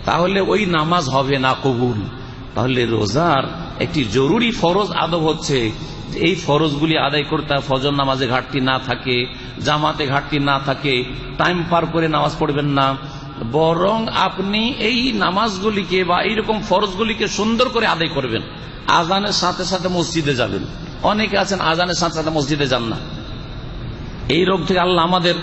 তাহলে ওই নামাজ হবে না কবুল। তাহলে রোজার একটি জরুরি ফরজ আদব হচ্ছে এই ফরজগুলি আদায় করতে, ফজর নামাজে ঘাটতি না থাকে, জামাতে ঘাটতি না থাকে, টাইম পার করে নামাজ পড়বেন না, বরং আপনি এই নামাজগুলিকে বা এইরকম ফরজগুলিকে সুন্দর করে আদায় করবেন। আজানের সাথে সাথে মসজিদে যাবেন, অনেকে আছেন আজানের সাথে সাথে মসজিদে যান না, এই রোগ থেকে আল্লাহ আমাদের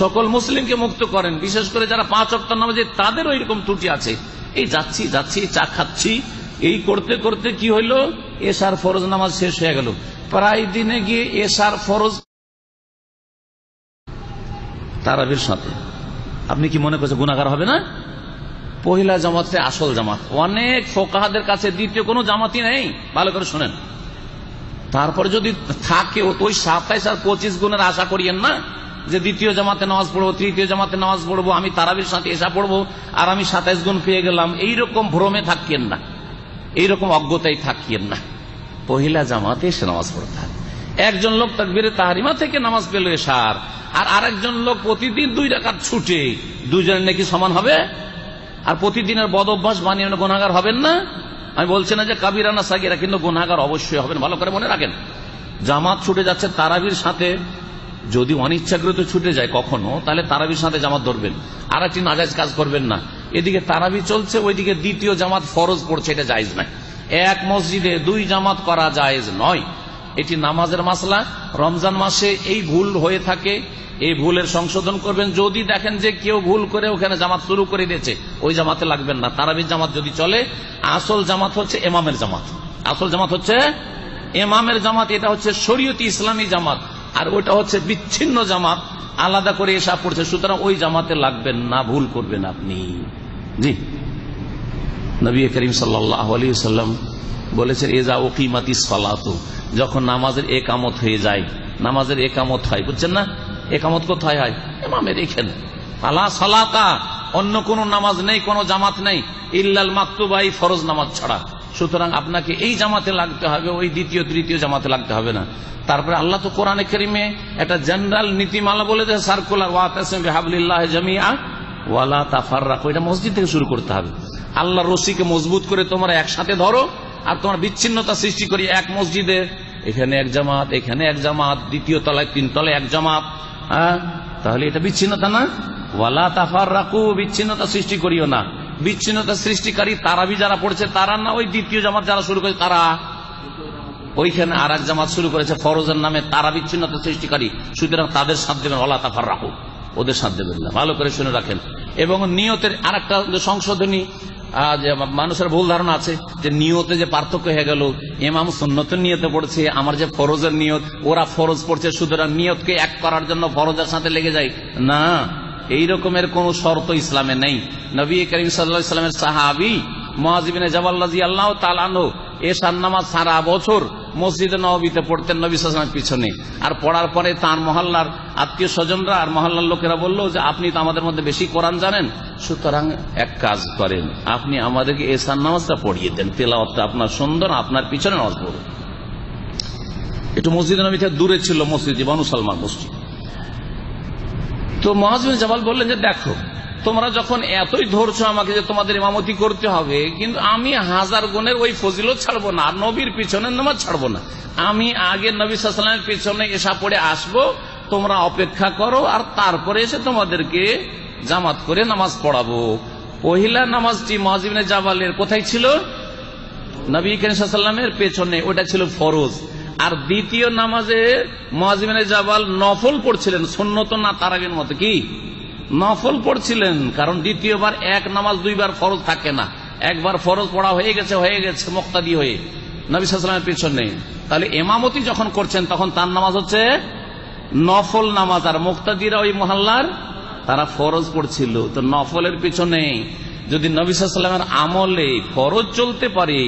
সকল মুসলিমকে মুক্ত করেন। বিশেষ করে যারা 5 ওয়াক্ত নামাজি তাদের ওই রকম ত্রুটি আছে। এই যাচ্ছি চা খাচ্ছি, এই করতে করতে কি হইলো, এশার ফরজ নামাজ শেষ হয়ে গেল। প্রায় দিনে গিয়ে এশার ফরজ তারাবির সাথে আপনি কি মনে করছেন গুনাহগার হবে না? পহিলা জামাতে আসল জামাত। অনেক ফোকাহাদের কাছে দ্বিতীয় কোনো জামাতই নেই, ভালো করে শুনেন। তারপরে যদি থাকে ওই 27 আর 25 গুণের আশা করিয়েন না যে দ্বিতীয় জামাতে নামাজ পড়বো, তৃতীয় জামাতে নামাজ পড়বো, আমি তারাবির সাথে এশা পড়বো আর আমি 27 গুণ পেয়ে গেলাম। এইরকম ভ্রমে থাকিয়েন না, এইরকম অজ্ঞতায় থাকিয়েন না। পহিলা জামাতে এসে নামাজ পড়তে হবে। একজন লোক তাকবীরে তাহরিমা থেকে নামাজ পেল এশার, আর আরেকজন লোক প্রতিদিন 2 রাকাত ছুটে, দুজনের নাকি সমান হবে? আর প্রতিদিনের বদ অভ্যাস বানিয়ে গুনাহগার হবেন না? আমি বলছি না যে কাবিরা না সাগিরা, কিন্তু গুনাহগার অবশ্যই হবেন। ভালো করে মনে রাখেন, জামাত ছুটে যাচ্ছে তারাবির সাথে, যদি অনিচ্ছাকৃত ছুটে যায় কখনো, তাহলে তারাবির সাথে জামাত ধরবেন, আর একটি নাজায়েজ কাজ করবেন না। এদিকে তারাবি চলছে, ওইদিকে দ্বিতীয় জামাত ফরজ পড়ছে, এটা জায়েজ নয়। এক মসজিদে 2 জামাত করা জায়েজ নয়। এটি নামাজের মাসলা। রমজান মাসে এই ভুল হয়ে থাকে, এই ভুলের সংশোধন করবেন। যদি দেখেন যে কেউ ভুল করে ওখানে জামাত শুরু করে দিয়েছে, ওই জামাতে লাগবেন না। তারাবির জামাত যদি চলে, আসল জামাত হচ্ছে ইমামের জামাত। আসল জামাত হচ্ছে ইমামের জামাত, এটা হচ্ছে শরীয়তি ইসলামী জামাত। আর ওইটা হচ্ছে বিচ্ছিন্ন জামাত, আলাদা করে এসা পড়ছে, সুতরাং ওই জামাতে লাগবেন না, ভুল করবেন আপনি। জি, নবী করিম সাল্লাল্লাহু আলাইহি ওয়াসাল্লাম বলেছেন, ইজা উকিমাতিস সালাতু, যখন নামাজের একামত হয়ে যায়, নামাজের একামত হয়, বুঝছেন না? একামত কোথায় হয়? ইমামের এখানে। ফালা সালাতা, অন্য কোন নামাজ নেই, কোন জামাত নেই, ইল্লাল মাকতুবা, এই ফরজ নামাজ ছাড়া। সুতরাং আপনাকে এই জামাতে লাগতে হবে, ওই দ্বিতীয় তৃতীয় জামাতে লাগতে হবে না। তারপরে আল্লাহ তো কোরআনে কারিমে একটা জেনারেল নীতিমালা বলে দেয়, সার্কুলার, ওয়াতাসিমু বিহাবলিল্লাহি জামিআ ওয়ালা তাফাররাকু, এটা মসজিদ থেকে শুরু করতে হবে। আল্লাহর রশিকে মজবুত করে তোমরা একসাথে ধরো, আর তোমার বিচ্ছিন্নতা সৃষ্টি করি এক মসজিদে, এখানে এক জামাত, এখানে এক জামাত, দ্বিতীয় তলায় 3 তলায় এক জামাত, তাহলে এটা বিচ্ছিন্নতা না? ওয়ালা তাফাররাকু, বিচ্ছিন্নতা সৃষ্টি করিও না। বিচ্ছিন্নতা সৃষ্টিকারী তারাবি যারা পড়ছে তারা না, ওই দ্বিতীয় জামাত যারা শুরু করেছে তারা, ওইখানে আর এক জামাত শুরু করেছে ফরজের নামে, তারা বিচ্ছিন্নতা সৃষ্টিকারী। সুতরাং তাদের সাথ দেবেন, ওয়ালা তাফাররাকু, ওদের সাথ দেবেন না। ভালো করে শুনে রাখেন। এবং নিয়তের আর একটা সংশোধনী, মানুষের ভুল ধারণা আছে যে নিয়তে যে পার্থক্য হয়ে গেল, ইমাম সুন্নতের নিয়তে পড়ছে, আমার যে ফরজের নিয়ত, ওরা ফরজ পড়ছে, সুতরাং নিয়তকে এক করার জন্য ফরজের সাথে লেগে যায় না। এই রকমের কোন শর্ত ইসলামে নেই। নবী করিম সাল্লাল্লাহু আলাইহি ওয়াসাল্লামের সাহাবী মুআয ইবনে জাবাল রাদিয়াল্লাহু তাআলা আনহু এশার নামাজ সারা বছর মসজিদে নববীতে পড়তেন নবী সাল্লাল্লাহু আলাইহি ওয়াসাল্লামের পিছনে। আর পড়ার পরে তার মহল্লার আত্মীয় স্বজনরা আর মহল্লার লোকেরা বলল যে আপনি তো আমাদের মধ্যে বেশি কোরআন জানেন, সুতরাং এক কাজ করেন, আপনি আমাদেরকে এশার নামাজটা পড়িয়ে দেন, তেলাওয়াতটা আপনার সুন্দর, আপনার পিছনে নামাজ পড়ব। একটু মসজিদে নববী থেকে দূরে ছিল মসজিদ, বানু সালমান মসজিদ। তো মুআয বিন জাবাল বললেন যে দেখো, তোমরা যখন এতই ধরছো আমাকে যে তোমাদের ইমামতি করতে হবে, কিন্তু আমি 1000 গুণের ওই ফজিলত ছাড়বো না, আর নবীর পিছনে নামাজ ছাড়বো না। আমি আগে নবী সাল্লাল্লাহু আলাইহি ওয়াসাল্লামের পিছনে এশা পড়ে আসবো, তোমরা অপেক্ষা করো, আর তারপরে এসে তোমাদেরকে জামাত করে নামাজ পড়াবো। পহিলা নামাজটি মুআয বিন জাবালের কোথায় ছিল? নবী করিম সাল্লাল্লাহু আলাইহি ওয়াসাল্লামের পেছনে, ওটা ছিল ফরজ। আর দ্বিতীয় নামাজে মুআয বিন জাবাল নফল পড়ছিলেন, সুন্নত না তারাবির মতো, কি নফল পড়ছিলেন। কারণ দ্বিতীয়বার এক নামাজ 2 বার ফরজ থাকে না, একবার ফরজ পড়া হয়ে গেছে মুক্তাদি হয়ে নবী সাল্লাল্লাহু আলাইহি ওয়াসাল্লামের পিছনে। তাহলে ইমামতি যখন করছেন তখন তার নামাজ হচ্ছে নফল নামাজ, আর মুক্তাদিরা ওই মহল্লার তারা ফরজ পড়ছিল। তো নফলের পিছনে যদি নবী সাল্লাল্লাহু আলাইহি ওয়াসাল্লামের আমলে ফরজ চলতে পারে,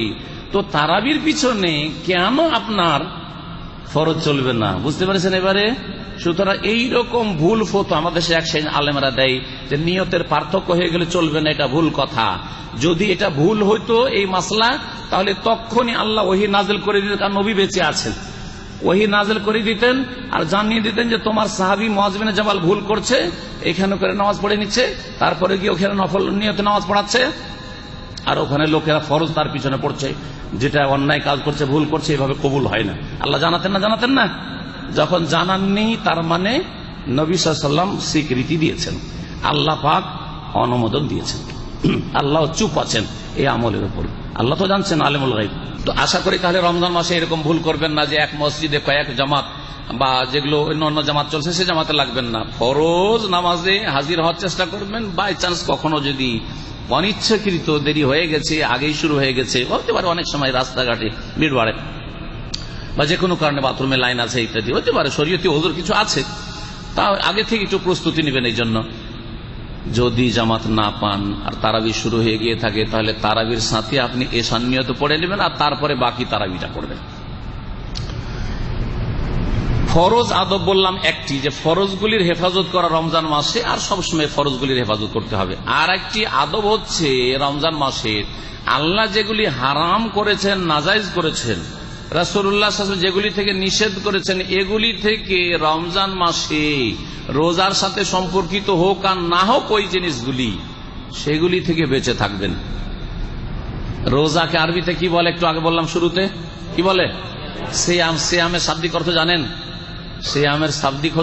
তো তারাবির পিছনে কেন আপনার ফরজ চলবে না? বুঝতে পারছেন এবারে? সুতরাং এইরকম ভুল ফতো আমাদের দেশে এক আলেমরা দেয় যে নিয়তের পার্থক্য হয়ে গেলে চলবে না, এটা ভুল কথা। যদি এটা ভুল হইতো এই মাসলা, তাহলে তখনই আল্লাহ ওহী নাযিল করে দিতেন, কারণ নবী বেঁচে আছেন, ওহী নাযিল করে দিতেন আর জানিয়ে দিতেন যে তোমার সাহাবী মুআয বিন জাবাল ভুল করছে, এখানে করে নামাজ পড়ে নিচ্ছে, তারপরে গিয়ে ওখানে নফল নিয়তে নামাজ পড়াচ্ছে, আর ওখানে লোকেরা ফরজ তার পিছনে পড়ছে, যেটা অন্যায় কাজ করছে, ভুল করছে, এভাবে কবুল হয় না। আল্লাহ জানাতেন না? যখন জানাননি, তার মানে নবী সাল্লাল্লাহু আলাইহি ওয়াসাল্লাম স্বীকৃতি দিয়েছেন, আল্লাহ পাক অনুমোদন দিয়েছেন, আল্লাহ চুপ আছেন এই আমলের উপর। আল্লাহ তো জানছেন, আলেমুল গায়ব। তো আশা করি তাহলে রমজান মাসে এরকম ভুল করবেন না যে এক মসজিদে কয়েক জামাত বা যেগুলো অন্য জামাত চলছে সে জামাতে লাগবেন না। ফরজ নামাজে হাজির হওয়ার চেষ্টা করবেন। বাই চান্স কখনো যদি অনিচ্ছাকৃত দেরি হয়ে গেছে, আগেই শুরু হয়ে গেছে, হতে পারে অনেক সময় রাস্তাঘাটে ভিড় বাড়ে বা যে কোনো কারণে বাথরুমে লাইন আছে ইত্যাদি, হতে পারে শরীয়তে ওযর কিছু আছে, তা আগে থেকে একটু প্রস্তুতি নেবেন এই জন্য। যদি জামাত না পান আর তারাবি শুরু হয়ে গিয়ে থাকে তাহলে তারাবির সাথে আপনি এশার নিয়ত পড়ে নেবেন আর তারপরে বাকি তারাবিটা পড়বেন। ফরজ আদব বললাম একটি, যে ফরজগুলির হেফাজত করা রমজান মাসে, আর সবসময় ফরজগুলির হেফাজত করতে হবে। আর একটি আদব হচ্ছে রমজান মাসে আল্লাহ যেগুলি হারাম করেছেন, নাজায়েজ করেছেন, রাসূলুল্লাহ সাল্লাল্লাহু আলাইহি ওয়াসাল্লাম যেগুলি থেকে নিষেধ করেছেন, এগুলি থেকে রমজান মাসে রোজার সাথে সম্পর্কিত হোক আর না হোক ওই জিনিসগুলি, সেগুলি থেকে বেঁচে থাকবেন। রোজাকে আরবিতে কি বলে একটু আগে বললাম শুরুতে, কি বলে? সিয়াম। সিয়ামের শাব্দিক অর্থ জানেন? সিয়ামের শাব্দিক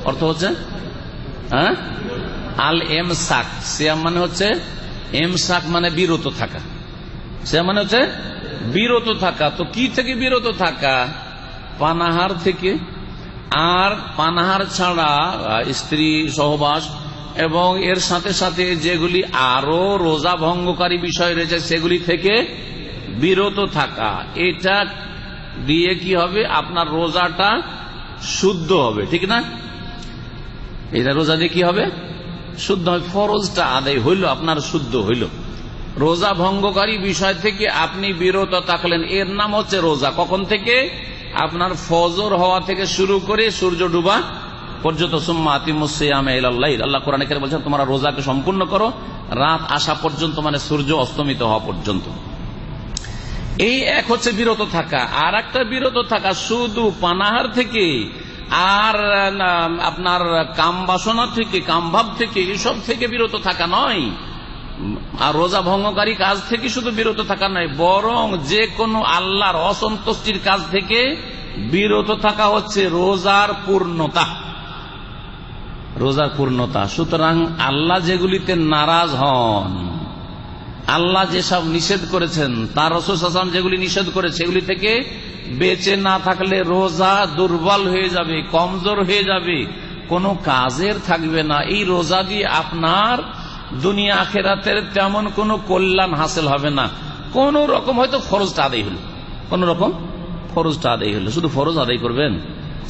অর্থ হচ্ছে আল ইমসাক। সিয়াম মানে হচ্ছে ইমসাক, মানে বিরত থাকা। সিয়াম মানে হচ্ছে বিরত থাকা। তো কি থেকে বিরত থাকা? পানাহার থেকে। আর পানাহার ছাড়া স্ত্রী সহবাস এবং এর সাথে সাথে যেগুলি আরো রোজা ভঙ্গকারী বিষয় রয়েছে সেগুলি থেকে বিরত থাকা। এটা দিয়ে কি হবে? আপনার রোজাটা শুদ্ধ হবে, ঠিক না? এটা রোজা দিয়ে কি হবে? শুদ্ধ হবে। ফরজটা আদায় হইল, আপনার শুদ্ধ হইল। রোজা ভঙ্গকারী বিষয় থেকে আপনি বিরত থাকলেন, এর নাম হচ্ছে রোজা। কখন থেকে? আপনার ফজর হওয়া থেকে শুরু করে সূর্য ডুবা পর্যন্ত। সুম্মা আতিমুস সিয়ামা ইলাল লাইল। আল্লাহ কোরআনে কারিমে বলেছেন তোমরা রোজাকে সম্পূর্ণ করো রাত আসা পর্যন্ত, মানে সূর্য অস্তমিত হওয়া পর্যন্ত। এই এক হচ্ছে বিরত থাকা। আর একটা বিরত থাকা শুধু পানাহার থেকে আর আপনার কাম বাসনা থেকে, কামভাব থেকে, এসব থেকে বিরত থাকা নয়। আর রোজা ভঙ্গকারী কাজ থেকে শুধু বিরত থাকা নয়, বরং যে কোনো আল্লাহর অসন্তুষ্টির কাজ থেকে বিরত থাকা হচ্ছে রোজার পূর্ণতা। রোজার পূর্ণতা। সুতরাং আল্লাহ যেগুলিতে নারাজ হন, আল্লাহ যেসব নিষেধ করেছেন, তার রাসূল সাল্লাল্লাহু আলাইহি ওয়াসাল্লাম যেগুলি নিষেধ করেছে, সেগুলি থেকে বেঁচে না থাকলে রোজা দুর্বল হয়ে যাবে, কমজোর হয়ে যাবে, কোনো কাজের থাকবে না। এই রোজা দিয়ে আপনার দুনিয়া আখিরাতের তেমন কোনো কল্যাণ হাসিল হবে না। কোন রকম হয়তো ফরজটা আদায় হলো, কোন রকম ফরজটা আদায় হলো, শুধু ফরজ আদায় করবেন।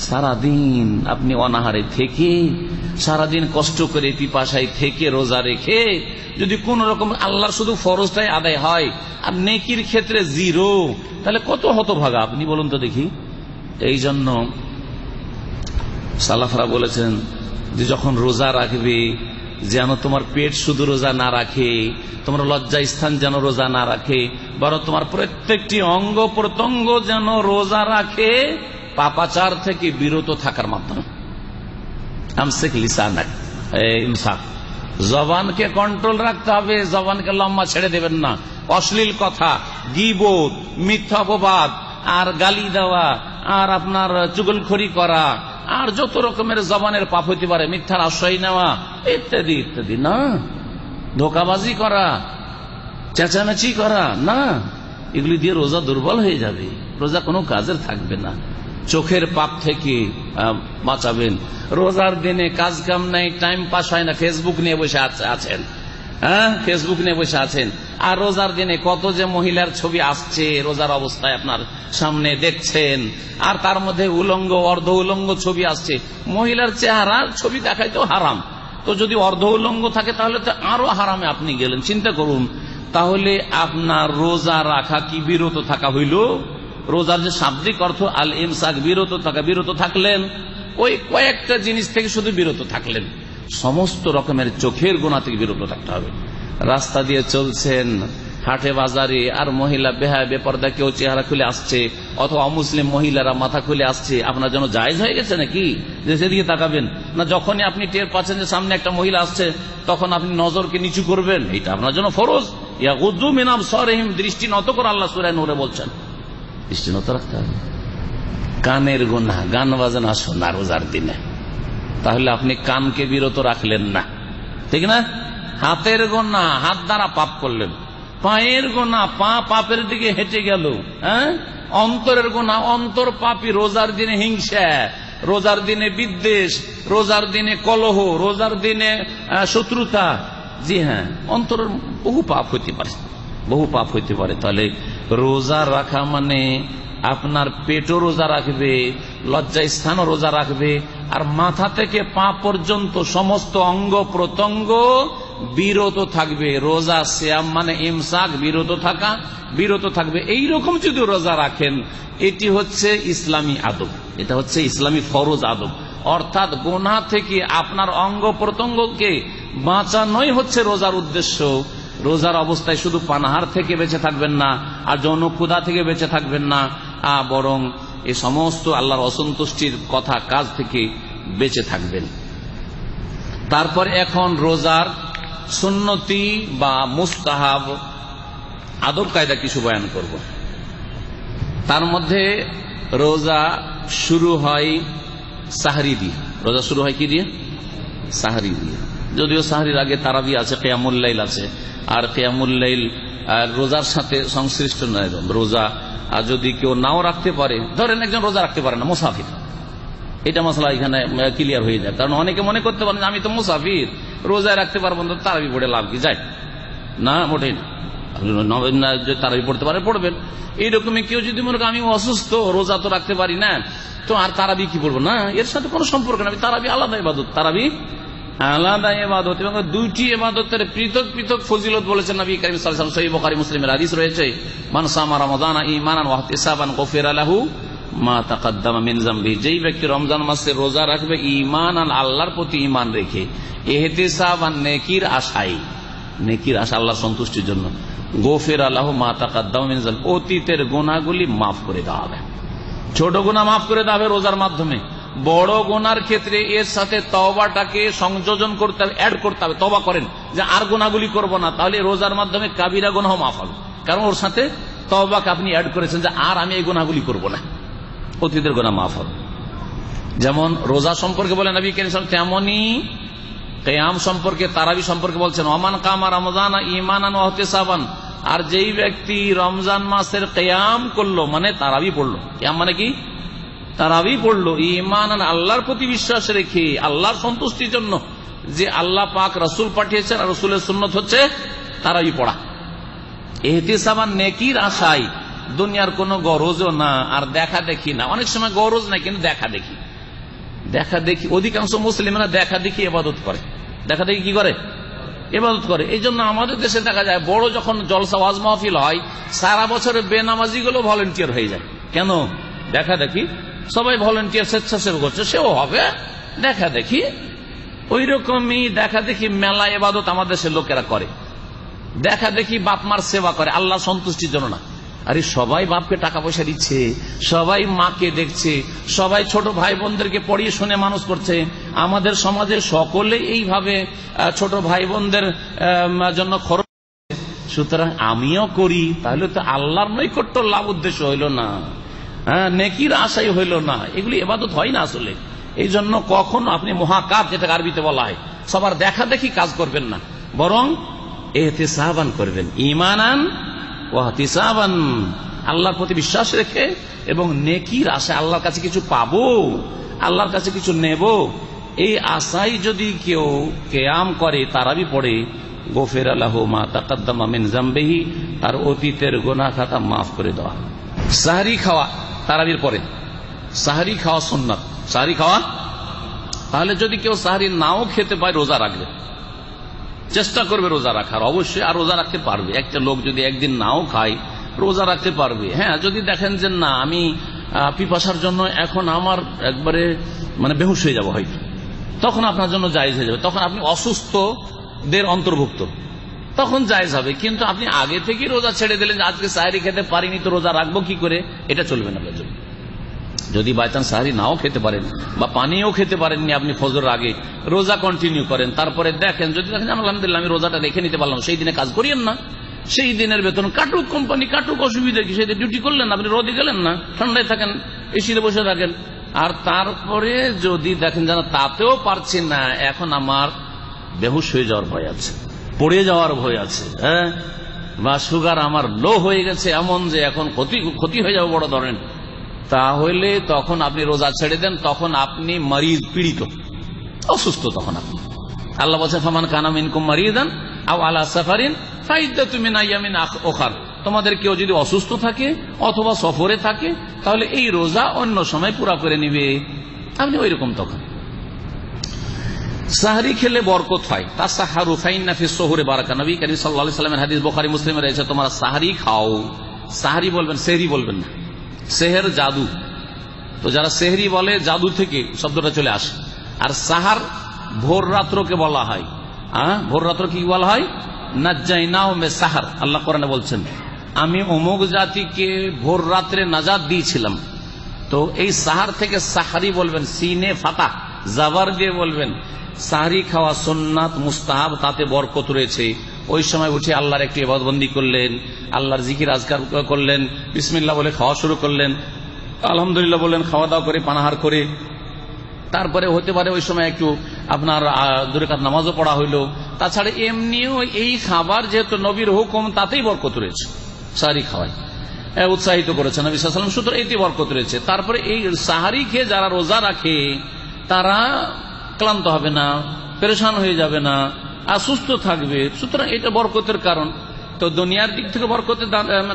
সারাদিন আপনি অনাহারে থেকে, সারাদিন কষ্ট করে পিপাসায় থেকে, রোজা রেখে যদি কোন রকম আল্লাহর শুধু ফরজটাই আদায় হয় আর নেকির ক্ষেত্রে জিরো, তাহলে কত হতভাগা আপনি বলুন তো দেখি। এই জন্য সালাফরা বলেছেন যে যখন রোজা রাখবে যেন তোমার পেট শুধু রোজা না রাখে, তোমার লজ্জা স্থান যেন রোজা না রাখে, বরং তোমার প্রত্যেকটি অঙ্গ প্রত্যঙ্গ যেন রোজা রাখে, পাপাচার থেকে বিরত থাকার মাধ্যমে। আমসিক লিসানাক, ইমসাক। জবানকে কন্ট্রোল রাখতে হবে, জবানকে লম্বা ছেড়ে দেবেন না। অশ্লীল কথা, গীবত, মিথ্যা অপবাদ, আর গালি দেওয়া, আর আপনার চুগলখড়ি করা, আর যত রকমের জবানের পাপ হইতে পারে, মিথ্যার আশ্রয় নেওয়া ইত্যাদি ইত্যাদি না। ধোকাবাজি করা, চেঁচামেচি করা না, এগুলি দিয়ে রোজা দুর্বল হয়ে যাবে, রোজা কোনো কাজের থাকবে না। চোখের পাপ থেকে বাঁচাবেন। রোজার দিনে কাজ কাম নাই, টাইম পাস হয় না, ফেসবুক নিয়ে বসে আছেন, ফেসবুক নিয়ে বসে আছেন। আর রোজার দিনে কত যে মহিলার ছবি আসছে রোজার অবস্থায় আপনার সামনে দেখছেন, আর তার মধ্যে উলঙ্গ অর্ধ উলঙ্গ ছবি আসছে। মহিলার চেহারার ছবি দেখাই তো হারাম, তো যদি অর্ধ উলঙ্গ থাকে তাহলে তো আরো হারামে আপনি গেলেন। চিন্তা করুন, তাহলে আপনার রোজা রাখা কি বিরত থাকা হইল? রোজার যে শাব্দিক অর্থ আল ইমসাক, বিরত থাকা। বিরত থাকলেন ওই কয়েকটা জিনিস থেকে, শুধু বিরত থাকলেন। সমস্ত রকমের চোখের গুনাহ থেকে বিরত থাকতে হবে। রাস্তা দিয়ে চলছেন, হাটে বাজারে, আর মহিলা বেহায়া বেপরদা কেউ চেহারা খুলে আসছে, অথবা অমুসলিম মহিলারা মাথা খুলে আসছে, আপনার জন্য জায়েজ হয়ে গেছে নাকি যে সেদিকে তাকাবেন? না, যখনই আপনি টের পাচ্ছেন যে সামনে একটা মহিলা আসছে তখন আপনি নজরকে নিচু করবেন, এটা আপনার জন্য ফরজ। ইয়াগুদ্দু মিন আবসারিহিম, দৃষ্টি নত করে আল্লাহ সূরা নূরে বলছেন, দৃষ্টি নত রাখতে হবে। কানের গুনাহ, গান বাজনা শোনা রোজার দিনে, তাহলে আপনি কানকে বিরত রাখলেন না, ঠিক না? হাতের গুনাহ, হাত দ্বারা পাপ করলেন, পায়ের গোনা, পা পাপের দিকে হেঁটে গেল। হ্যাঁ, অন্তরের গোনা, অন্তর পাপী, রোজার দিনে হিংসা, রোজার দিনে বিদ্বেষ, রোজার দিনে কলহ, রোজার দিনে শত্রুতা। জি হ্যাঁ, অন্তরের বহু পাপ হইতে পারে, বহু পাপ হইতে পারে। তাহলে রোজা রাখা মানে আপনার পেটও রোজা রাখবে, লজ্জা স্থানও রোজা রাখবে, আর মাথা থেকে পা পর্যন্ত সমস্ত অঙ্গ প্রত্যঙ্গ বিরত থাকবে। রোজা সিয়াম মানে ইমসাক, বিরত থাকা, বিরত থাকবে। এইরকম যদি রোজা রাখেন, এটি হচ্ছে ইসলামী আদব, এটা হচ্ছে ইসলামী ফরজ আদব। অর্থাৎ গুনাহ থেকে আপনার অঙ্গ প্রত্যঙ্গকে বাঁচানোই হচ্ছে রোজার উদ্দেশ্য। রোজার অবস্থায় শুধু পানাহার থেকে বেঁচে থাকবেন না, আর যৌন ক্ষুধা থেকে বেঁচে থাকবেন না, বরং এই সমস্ত আল্লাহর অসন্তুষ্টির কথা কাজ থেকে বেঁচে থাকবেন। তারপর এখন রোজার সুন্নতি বা মুস্তাহাব আদব কায়দা কিছু বয়ান করব। তার মধ্যে রোজা শুরু হয় সাহরি দিয়ে। রোজা শুরু হয় কি দিয়ে? সাহরি দিয়ে। যদিও সাহরির আগে তারাবি আছে, কিয়ামুল লাইল আছে, আর কিয়ামুল লাইল রোজার সাথে সংশ্লিষ্ট নয়। রোজা যদি কেউ নাও রাখতে পারে, ধরেন একজন রোজা রাখতে পারে না, মুসাফির, এটা মশলা এখানে ক্লিয়ার হয়ে যায়। কারণ অনেকে মনে করতে পারেন আমি তো মুসাফির, রোজায় রাখতে পারবো না, তারাবি পড়ে লাভ কি যায়? না, মোটেই না। তারাবি পড়তে পারে, পড়বেন। এইরকমই কেউ যদি মনে করেন আমি অসুস্থ, রোজা তো রাখতে পারি না, তো আর তারাবি কি পড়বো না, এর সাথে কোনো সম্পর্ক নেই। তারাবি আলাদা ইবাদত, তারাবি আলাদা ইবাদত, এবং দুইটি ইবাদতের পৃথক পৃথক ফজিলত বলেছেন নবী কারীম সাল্লাল্লাহু আলাইহি ওয়াসাল্লাম। সহিহ বুখারী মুসলিমের হাদিস রয়েছে, মান সামা রমাদানা ঈমানান ওয়া ইহতিসাবান গুফিরা লাহু মা তাকাদ্দামা মিন যামবি। যেই ব্যক্তি রমজান মাসে রোজা রাখবে ঈমানান, আল্লাহর প্রতি ঈমান রেখে, ইহতিসাবান নেকির আশায়, নেকির আশা আল্লাহর সন্তুষ্টির জন্য, গুফিরা লাহু মা তাকাদ্দামা মিন যামবি, অতীতের গুনাহগুলি মাফ করে দেওয়া হবে। ছোট গুনাহ মাফ করে দেওয়া হবে রোজার মাধ্যমে। বড় গুনার ক্ষেত্রে এর সাথে তওবাটাকে সংযোজন করতে হবে, অ্যাড করতে হবে। তওবা করেন যে আর গুনাহগুলি করব না, তাহলে রোজার মাধ্যমে কাবিরা গুনাহ মাফ হবে, কারণ ওর সাথে তওবাকে আপনি অ্যাড করেছেন যে আর আমি এই গুনাহগুলি করব না, অতীতের গুনাহ মাফ হবে। যেমন রোজা সম্পর্কে বলেন নবী কারীম সাল্লাল্লাহু আলাইহি ওয়াসাল্লাম, তেমনি কিয়াম সম্পর্কে, তারাবি সম্পর্কে বলছেন, ওমান কামা রমজানা ঈমানান ওয়া ইহতিসাবান। আর যেই ব্যক্তি রমজান মাসের কিয়াম করলো, মানে তারাবি পড়লো, কিয়াম মানে কি? তারাবি পড়লো, ঈমানান, আল্লাহর প্রতি বিশ্বাস রেখে, আল্লাহর সন্তুষ্টির জন্য, যে আল্লাহ পাক রাসূল পাঠিয়েছেন, আর রাসূলের সুন্নাত হচ্ছে তারাবি পড়া। ইহতিসাবান, নেকির আশায়, দুনিয়ার কোনো গরজও না, আর দেখা দেখি না। অনেক সময় গরজ নাই, কিন্তু দেখা দেখি, দেখা দেখি। অধিকাংশ মুসলিমরা দেখা দেখি ইবাদত করে, দেখা দেখি কি করে? ইবাদত করে। এই জন্য আমাদের দেশে দেখা যায় বড় যখন জলসা ওয়াজ মাহফিল হয়, সারা বছরের বেনামাজি গুলো ভলেন্টিয়ার হয়ে যায়। কেন? দেখা দেখি। সবাই ভলেন্টিয়ার, স্বেচ্ছাসেবক হচ্ছে, সেও হবে দেখা দেখি। ওই রকমই দেখা দেখি মেলা ইবাদত আমাদের দেশের লোকেরা করে। দেখা দেখি বাপ মার সেবা করে, আল্লাহ সন্তুষ্টির জন্য না। আরে সবাই বাপকে টাকা পয়সা দিচ্ছে, সবাই মাকে দেখছে, সবাই ছোট ভাই বোনদেরকে পড়িয়ে শুনে মানুষ করছে। আমাদের সমাজের সকলে এইভাবে ছোট ভাই বোনদের জন্য খরচ, সুতরাং আমিও করি, তাহলে তো আল্লাহর নৈকট্য লাভ উদ্দেশ্য হইল না, নেকির আশাই হইল না। এগুলি ইবাদত হয় না আসলে। এই জন্য কখনো আপনি মুহাকাত, যেটা আরবিতে বলা হয়, সবার দেখা দেখি কাজ করবেন না, বরং ইহতিসাবান করবেন, ঈমানান ওয়া ইহতিসাবান, আল্লাহর প্রতি বিশ্বাস রেখে এবং নেকির আশা, আল্লাহর কাছে কিছু পাবো, আল্লাহর কাছে কিছু নেব, এই আশায় যদি কেউ কিয়াম করে, তারাবি পড়ে, গুফিরা লাহু মা তাকাদ্দামা মিন যামবিহি, আর অতীতের গুনাহ খাতা মাফ করে দেওয়া। সাহরি খাওয়া তারাবির পরে, সাহরি খাওয়া সুন্নাত, সাহরি খাওয়া। তাহলে যদি কেউ সাহরি নাও খেতে পায়, রোজা রাখবে, চেষ্টা করবে রোজা রাখার, অবশ্যই। আর রোজা রাখতে পারবে। একটা লোক যদি একদিন নাও খায়, রোজা রাখতে পারবে। হ্যাঁ, যদি দেখেন যে না, আমি পিপাসার জন্য এখন আমার একবারে মানে বেহুশ হয়ে যাব হয়তো, তখন আপনার জন্য জায়েজ হয়ে যাবে। তখন আপনি অসুস্থদের অন্তর্ভুক্ত, তখন জায়েজ হবে। কিন্তু আপনি আগে থেকে রোজা ছেড়ে দিলেন, আজকে সাহরি খেতে পারিনি তো রোজা রাখবো কি করে, এটা চলবে না আপনার জন্য। যদি বাই চান্স সাহরি নাও খেতে পারেন বা পানিও খেতে পারেননি আপনি ফজর আগে, রোজা কন্টিনিউ করেন, তারপরে দেখেন, যদি দেখেন আলহামদুলিল্লাহ আমি রোজাটা রেখে নিতে পারলাম, সেই দিনে কাজ করিয়েন না। সেই দিনের বেতন কাটুক কোম্পানি, কাটুক, অসুবিধা কি, সেই দিন ডিউটি করলেন না, আপনি রোদে গেলেন না, ঠান্ডায় থাকেন, এসিতে বসে থাকেন। আর তারপরে যদি দেখেন যেন তাতেও পারছি না, এখন আমার বেহুশ হয়ে যাওয়ার ভয় আছে, পড়ে যাওয়ার ভয় আছে, হ্যাঁ, বা সুগার আমার লো হয়ে গেছে এমন যে এখন ক্ষতি হয়ে যাবে বড় ধরনের, তাহলে তখন আপনি রোজা ছেড়ে দেন, তখন আপনি মারিদ, পীড়িত, অসুস্থ। তখন আপনি আল্লাহ বলছেন ফামান কানা মিনকুম মারিদান আও আলা সাফারিন ফাইদ্দাতুম মিন আইয়ামিন উখার, তোমাদের কেউ যদি অসুস্থ থাকে অথবা সফরে থাকে তাহলে এই রোজা অন্য সময় পুরা করে নিবে। আপনি ওই রকম তখন সাহরি খেলে বরকত হয়। তাসাহারু ফাইন্না ফিস সুহুরি বারাকা, নবী করিম সাল্লাল্লাহু আলাইহি ওয়াসাল্লামের হাদিস বুখারী মুসলিমে রয়েছে, তোমরা সাহরি খাও। সাহরি বলবেন, সেহরি বলবেন না। সেহের জাদু, তো যারা সেহরি বলে জাদু থেকে শব্দটা চলে আসে। আর সাহার ভোর রাত্রকে বলা হয়। ভোর রাত্র কি বলা হয়? নাজ্জাইনাও মে সাহার। আল্লাহ কোরআনে বলছেন আমি অমুক জাতিকে ভোর রাত্রে নাজাত দিয়েছিলাম। তো এই সাহার থেকে সাহারি বলবেন, সিনে ফাতা জাবার দিয়ে বলবেন। সাহারি খাওয়া সুন্নাত, মুস্তাহাব, তাতে বরকত রয়েছে। ওই সময় উঠে আল্লাহর একটি ইবাদতবন্দি করলেন, আল্লাহর জিকির আজকার করলেন, বিসমিল্লাহ বলে খাওয়া শুরু করলেন, আলহামদুলিল্লাহ বললেন, খাওয়া দাওয়া করে পানাহার করে, তারপরে হতে পারে ওই সময় একটু আপনার 2 রাকাত নামাজও পড়া হইলো। তাছাড়া এমনিও এই খাবার যেহেতু নবীর হুকুম, তাতেই বরকত রয়েছে। সাহারি খাওয়ায় উৎসাহিত করেছেন নবী সাল্লাল্লাহু আলাইহি ওয়াসাল্লাম, সুতরাং এতে বরকত রয়েছে। তারপরে এই সাহারি খেয়ে যারা রোজা রাখে তারা ক্লান্ত হবে না, পেরেশান হয়ে যাবে না, আর সুস্থ থাকবে। সুতরাং এটা বরকতের কারণ। তো দুনিয়ার দিক থেকে বরকতের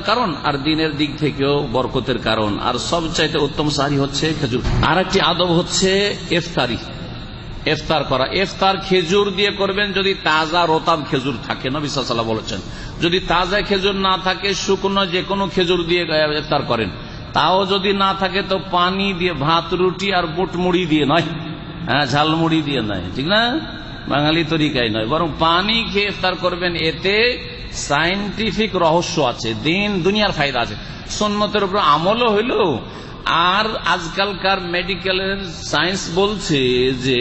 কারণ, আর দিনের দিক থেকেও বরকতের কারণ। আর সবচাইতে উত্তম সাহারি হচ্ছে খেজুর। আর একটি আদব হচ্ছে ইফতারি, ইফতার করা। ইফতার খেজুর দিয়ে করবেন যদি তাজা রতাব খেজুর থাকে, নবী সাল্লাল্লাহু আলাইহি ওয়াসাল্লাম বলেছেন। যদি তাজা খেজুর না থাকে, শুকনো যে কোনো খেজুর দিয়ে ইফতার করেন। তাও যদি না থাকে তো পানি দিয়ে, ভাত রুটি আর বুট মুড়ি দিয়ে নয়, ঝালমুড়ি দিয়ে নয়, ঠিক না, বাঙালি তরিকায় নয়, বরং পানি খেয়ে ইফতার করবেন। এতে সায়েন্টিফিক রহস্য আছে, দিন দুনিয়ার ফায়দা আছে, সুন্নতের উপর আমলও হইল। আর আজকালকার মেডিকেলের সায়েন্স বলছে যে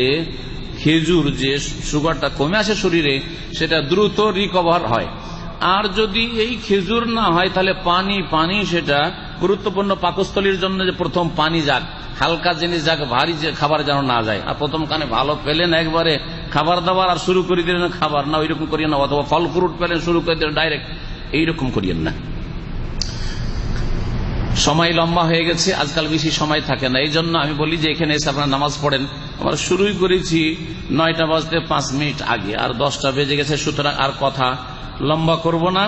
খেজুর যে সুগারটা কমে আসে শরীরে, সেটা দ্রুত রিকভার হয়। আর যদি এই খেজুর না হয় তাহলে পানি সেটা গুরুত্বপূর্ণ পাকস্থলীর জন্য, যে প্রথম পানি যাক, হালকা জিনিস যাক, ভারী যে খাবার যেন না যায়। আর প্রথম কানে ভালো পেলেন একবারে খাবার দাবার আর শুরু করে দিলেন খাবার, না ওইরকম করিয়েন না। অথবা ফল ফ্রুট পেলেন শুরু করে দিলেন ডাইরেক্ট, এইরকম করিয়েন না। সময় লম্বা হয়ে গেছে, আজকাল বেশি সময় থাকে না। এই জন্য আমি বলি যে এখানে এসে আপনারা নামাজ পড়েন। আমরা শুরুই করেছি 9টা বাজতে 5 মিনিট আগে, আর 10টা বেজে গেছে। সুতরাং আর কথা লম্বা করব না,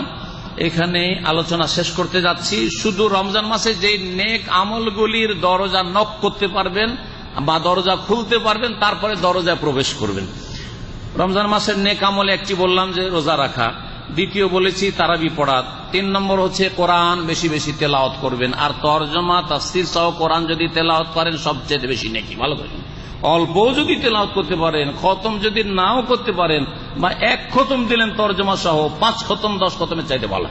এখানে আলোচনা শেষ করতে যাচ্ছি। শুধু রমজান মাসে যে নেক আমলগুলির দরজা নক করতে পারবেন বা দরজা খুলতে পারবেন, তারপরে দরজায় প্রবেশ করবেন। রমজান মাসের নেক আমল একটি বললাম যে রোজা রাখা, দ্বিতীয় বলেছি তারাবি পড়া, 3 নম্বর হচ্ছে কোরআন বেশি বেশি তেলাওয়াত করবেন। আর তরজমা তাফসীর সহ কোরআন যদি তেলাওয়াত করেন সবচেয়ে বেশি নেকি। ভালো করে অল্পও যদি তেলাওয়াত করতে পারেন, খতম যদি নাও করতে পারেন, বা 1 খতম দিলেন তরজমা সহ, 5 খতম 10 খতমের চাইতে ভালো।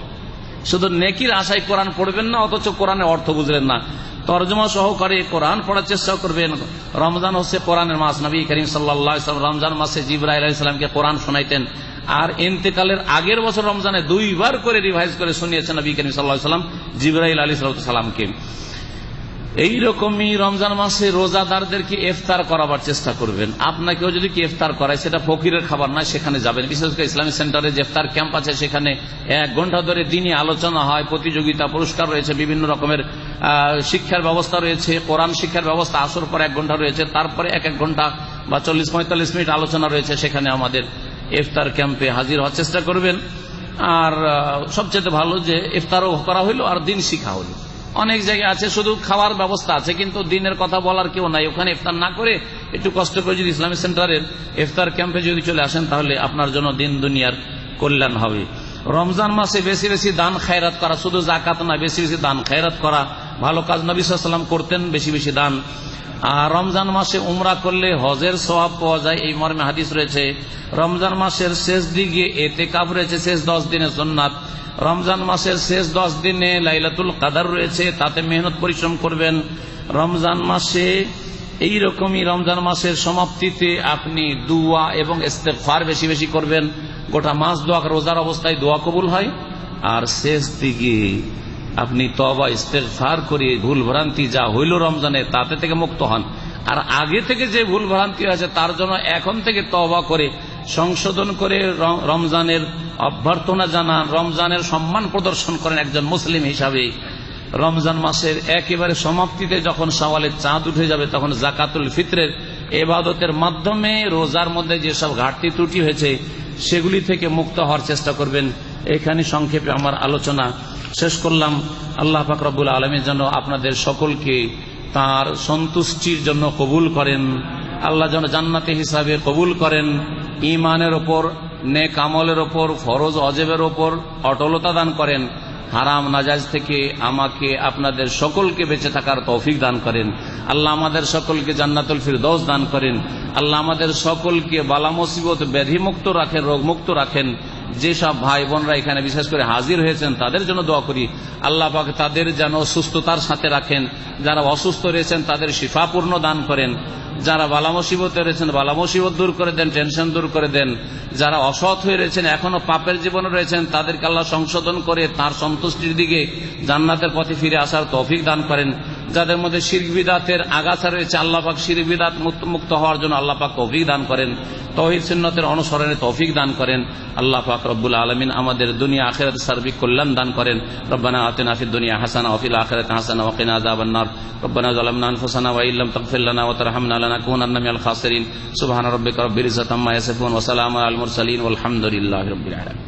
শুধু নেকির আশায় কোরআন পড়বেন না, অথচ কোরআনের অর্থ বুঝলেন না। তরজমা সহকারে কোরআন পড়ার চেষ্টা করবেন। রমজান হচ্ছে কোরআনের মাস। নবী করিম সাল্লাল্লাহু আলাইহি ওয়াসাল্লাম রমজান মাসে জিবরাইল আলাইহিস সালামকে কোরআন শোনাইতেন। আর ইন্তেকালের আগের বছর রমজানে 2 বার করে রিভাইজ করে শুনিয়েছেন নবী করিম সাল্লাল্লাহু আলাইহি ওয়াসাল্লাম জিবরাইল আলাইহিস সালামকে। এইরকমই রমজান মাসে রোজাদারদেরকে ইফতার করাবার চেষ্টা করবেন। আপনাকেও যদি কি ইফতার করায়, সেটা ফকিরের খাবার নয়, সেখানে যাবেন। বিশেষ করে ইসলামিক সেন্টারে যে ইফতার ক্যাম্প আছে, সেখানে 1 ঘন্টা ধরে দিনই আলোচনা হয়, প্রতিযোগিতা, পুরস্কার রয়েছে, বিভিন্ন রকমের শিক্ষার ব্যবস্থা রয়েছে, কোরআন শিক্ষার ব্যবস্থা। আসর পর 1 ঘন্টা রয়েছে, তারপরে 1 ঘন্টা বা 40-45 মিনিট আলোচনা রয়েছে। সেখানে আমাদের ইফতার ক্যাম্পে হাজির হওয়ার চেষ্টা করবেন। আর সবচেয়ে ভালো যে ইফতারও করা হইলো আর দিন শিখা হলো। অনেক জায়গায় আছে শুধু খাওয়ার ব্যবস্থা আছে, কিন্তু দিনের কথা বলার কেউ নাই। ওখানে ইফতার না করে একটু কষ্ট করে যদি ইসলামিক সেন্টারের ইফতার ক্যাম্পে যদি চলে আসেন, তাহলে আপনার জন্য দিন দুনিয়ার কল্যাণ হবে। রমজান মাসে বেশি বেশি দান খায়রাত করা, শুধু যাকাত না, বেশি বেশি দান খায়রাত করা ভালো কাজ। নবী সাল্লাল্লাহু আলাইহি ওয়াসাল্লাম করতেন বেশি বেশি দান। আর রমজান মাসে উমরা করলে হজের সওয়াব পাওয়া যায়, এই মর্মে হাদিস রয়েছে। রমজান মাসের শেষ দিকে ইতিকাফ রয়েছে, শেষ 10 দিনে সুন্নাত। রমজান মাসের শেষ 10 দিনে লাইলাতুল কদর রয়েছে, তাতে মেহনত পরিশ্রম করবেন। রমজান মাসে এইরকমই রমজান মাসের সমাপ্তিতে আপনি দুয়া এবং ইস্তেগফার বেশি বেশি করবেন। গোটা মাস দোয়া, রোজার অবস্থায় দোয়া কবুল হয়। আর শেষ দিকে আপনি তওবা ইস্তেগফার করে ভুল ভ্রান্তি যা হইল রমজানে, তাতে থেকে মুক্ত হন। আর আগে থেকে যে ভুল ভ্রান্তি আছে তার জন্য এখন থেকে তওবা করে সংশোধন করে রমজানের অভ্যর্থনা জানান, রমজানের সম্মান প্রদর্শন করেন একজন মুসলিম হিসাবে। রমজান মাসের একেবারে সমাপ্তিতে যখন শাওয়ালের চাঁদ উঠে যাবে, তখন যাকাতুল ফিতরের ইবাদতের মাধ্যমে রোজার মধ্যে যেসব ঘাটতি ত্রুটি হয়েছে সেগুলি থেকে মুক্ত হওয়ার চেষ্টা করবেন। এখানে সংক্ষেপে আমার আলোচনা শেষ করলাম। আল্লাহ পাক রব্বুল আলামিন যেন আপনাদের সকলকে তার সন্তুষ্টির জন্য কবুল করেন, আল্লাহ যেন জান্নাতে হিসাবে কবুল করেন, ঈমানের ওপর, নেক আমলের ওপর, ফরজ অজেবের ওপর অটলতা দান করেন, হারাম নাজায়েজ থেকে আমাকে আপনাদের সকলকে বেঁচে থাকার তৌফিক দান করেন। আল্লাহ আমাদের সকলকে জান্নাতুল ফিরদৌস দান করেন। আল্লাহ আমাদের সকলকে বালা মুসিবত ব্যাধি মুক্ত রাখেন, রোগ মুক্ত রাখেন। যেসব ভাই বোনরা এখানে বিশেষ করে হাজির হয়েছেন তাদের জন্য দোয়া করি, আল্লাহ পাক তাদের যেন সুস্থতার সাথে রাখেন। যারা অসুস্থ রয়েছেন তাদের শিফাপূর্ণ দান করেন। যারা বালা মুসিবতে রয়েছেন বালা মুসিবত দূর করে দেন, টেনশন দূর করে দেন। যারা অসৎ হয়ে রয়েছেন, এখনো পাপের জীবনে রয়েছেন, তাদেরকে আল্লাহ সংশোধন করে তার সন্তুষ্টির দিকে জান্নাতের পথে ফিরে আসার তৌফিক দান করেন। যাদের মধ্যে শিরক বিদআতের আগাছা রয়েছে, আল্লাহ পাক শিরক বিদআত মুক্ত হওয়ার জন্য আল্লাহ পাক তৌফিক দান করেন, তাওহীদ সুন্নতের অনুসরণে তৌফিক দান করেন। আল্লাহ পাক রব্বুল আলামিন আমাদের দুনিয়া আখিরাত সার্বিক কল্যাণ দান করেন। রব্বানা আতিনা ফিদ দুনিয়া হাসানাহ ওয়া ফিল আখিরাতি হাসানাহ ওয়া কিনা আযাবান নার। রব্বানা যালামনা আনফুসানা ওয়া ইল্লাম তাগফির লানা ওয়া তারহামনা লানাকুনান্না মিনাল খাসিরিন। সুবহানা রাব্বিকা রাব্বিল ইজ্জাতি আম্মা ইয়াসিফুন ওয়া সালামুন আলাল মুরসালিন ওয়াল হামদুলিল্লাহি রাব্বিল আলামিন।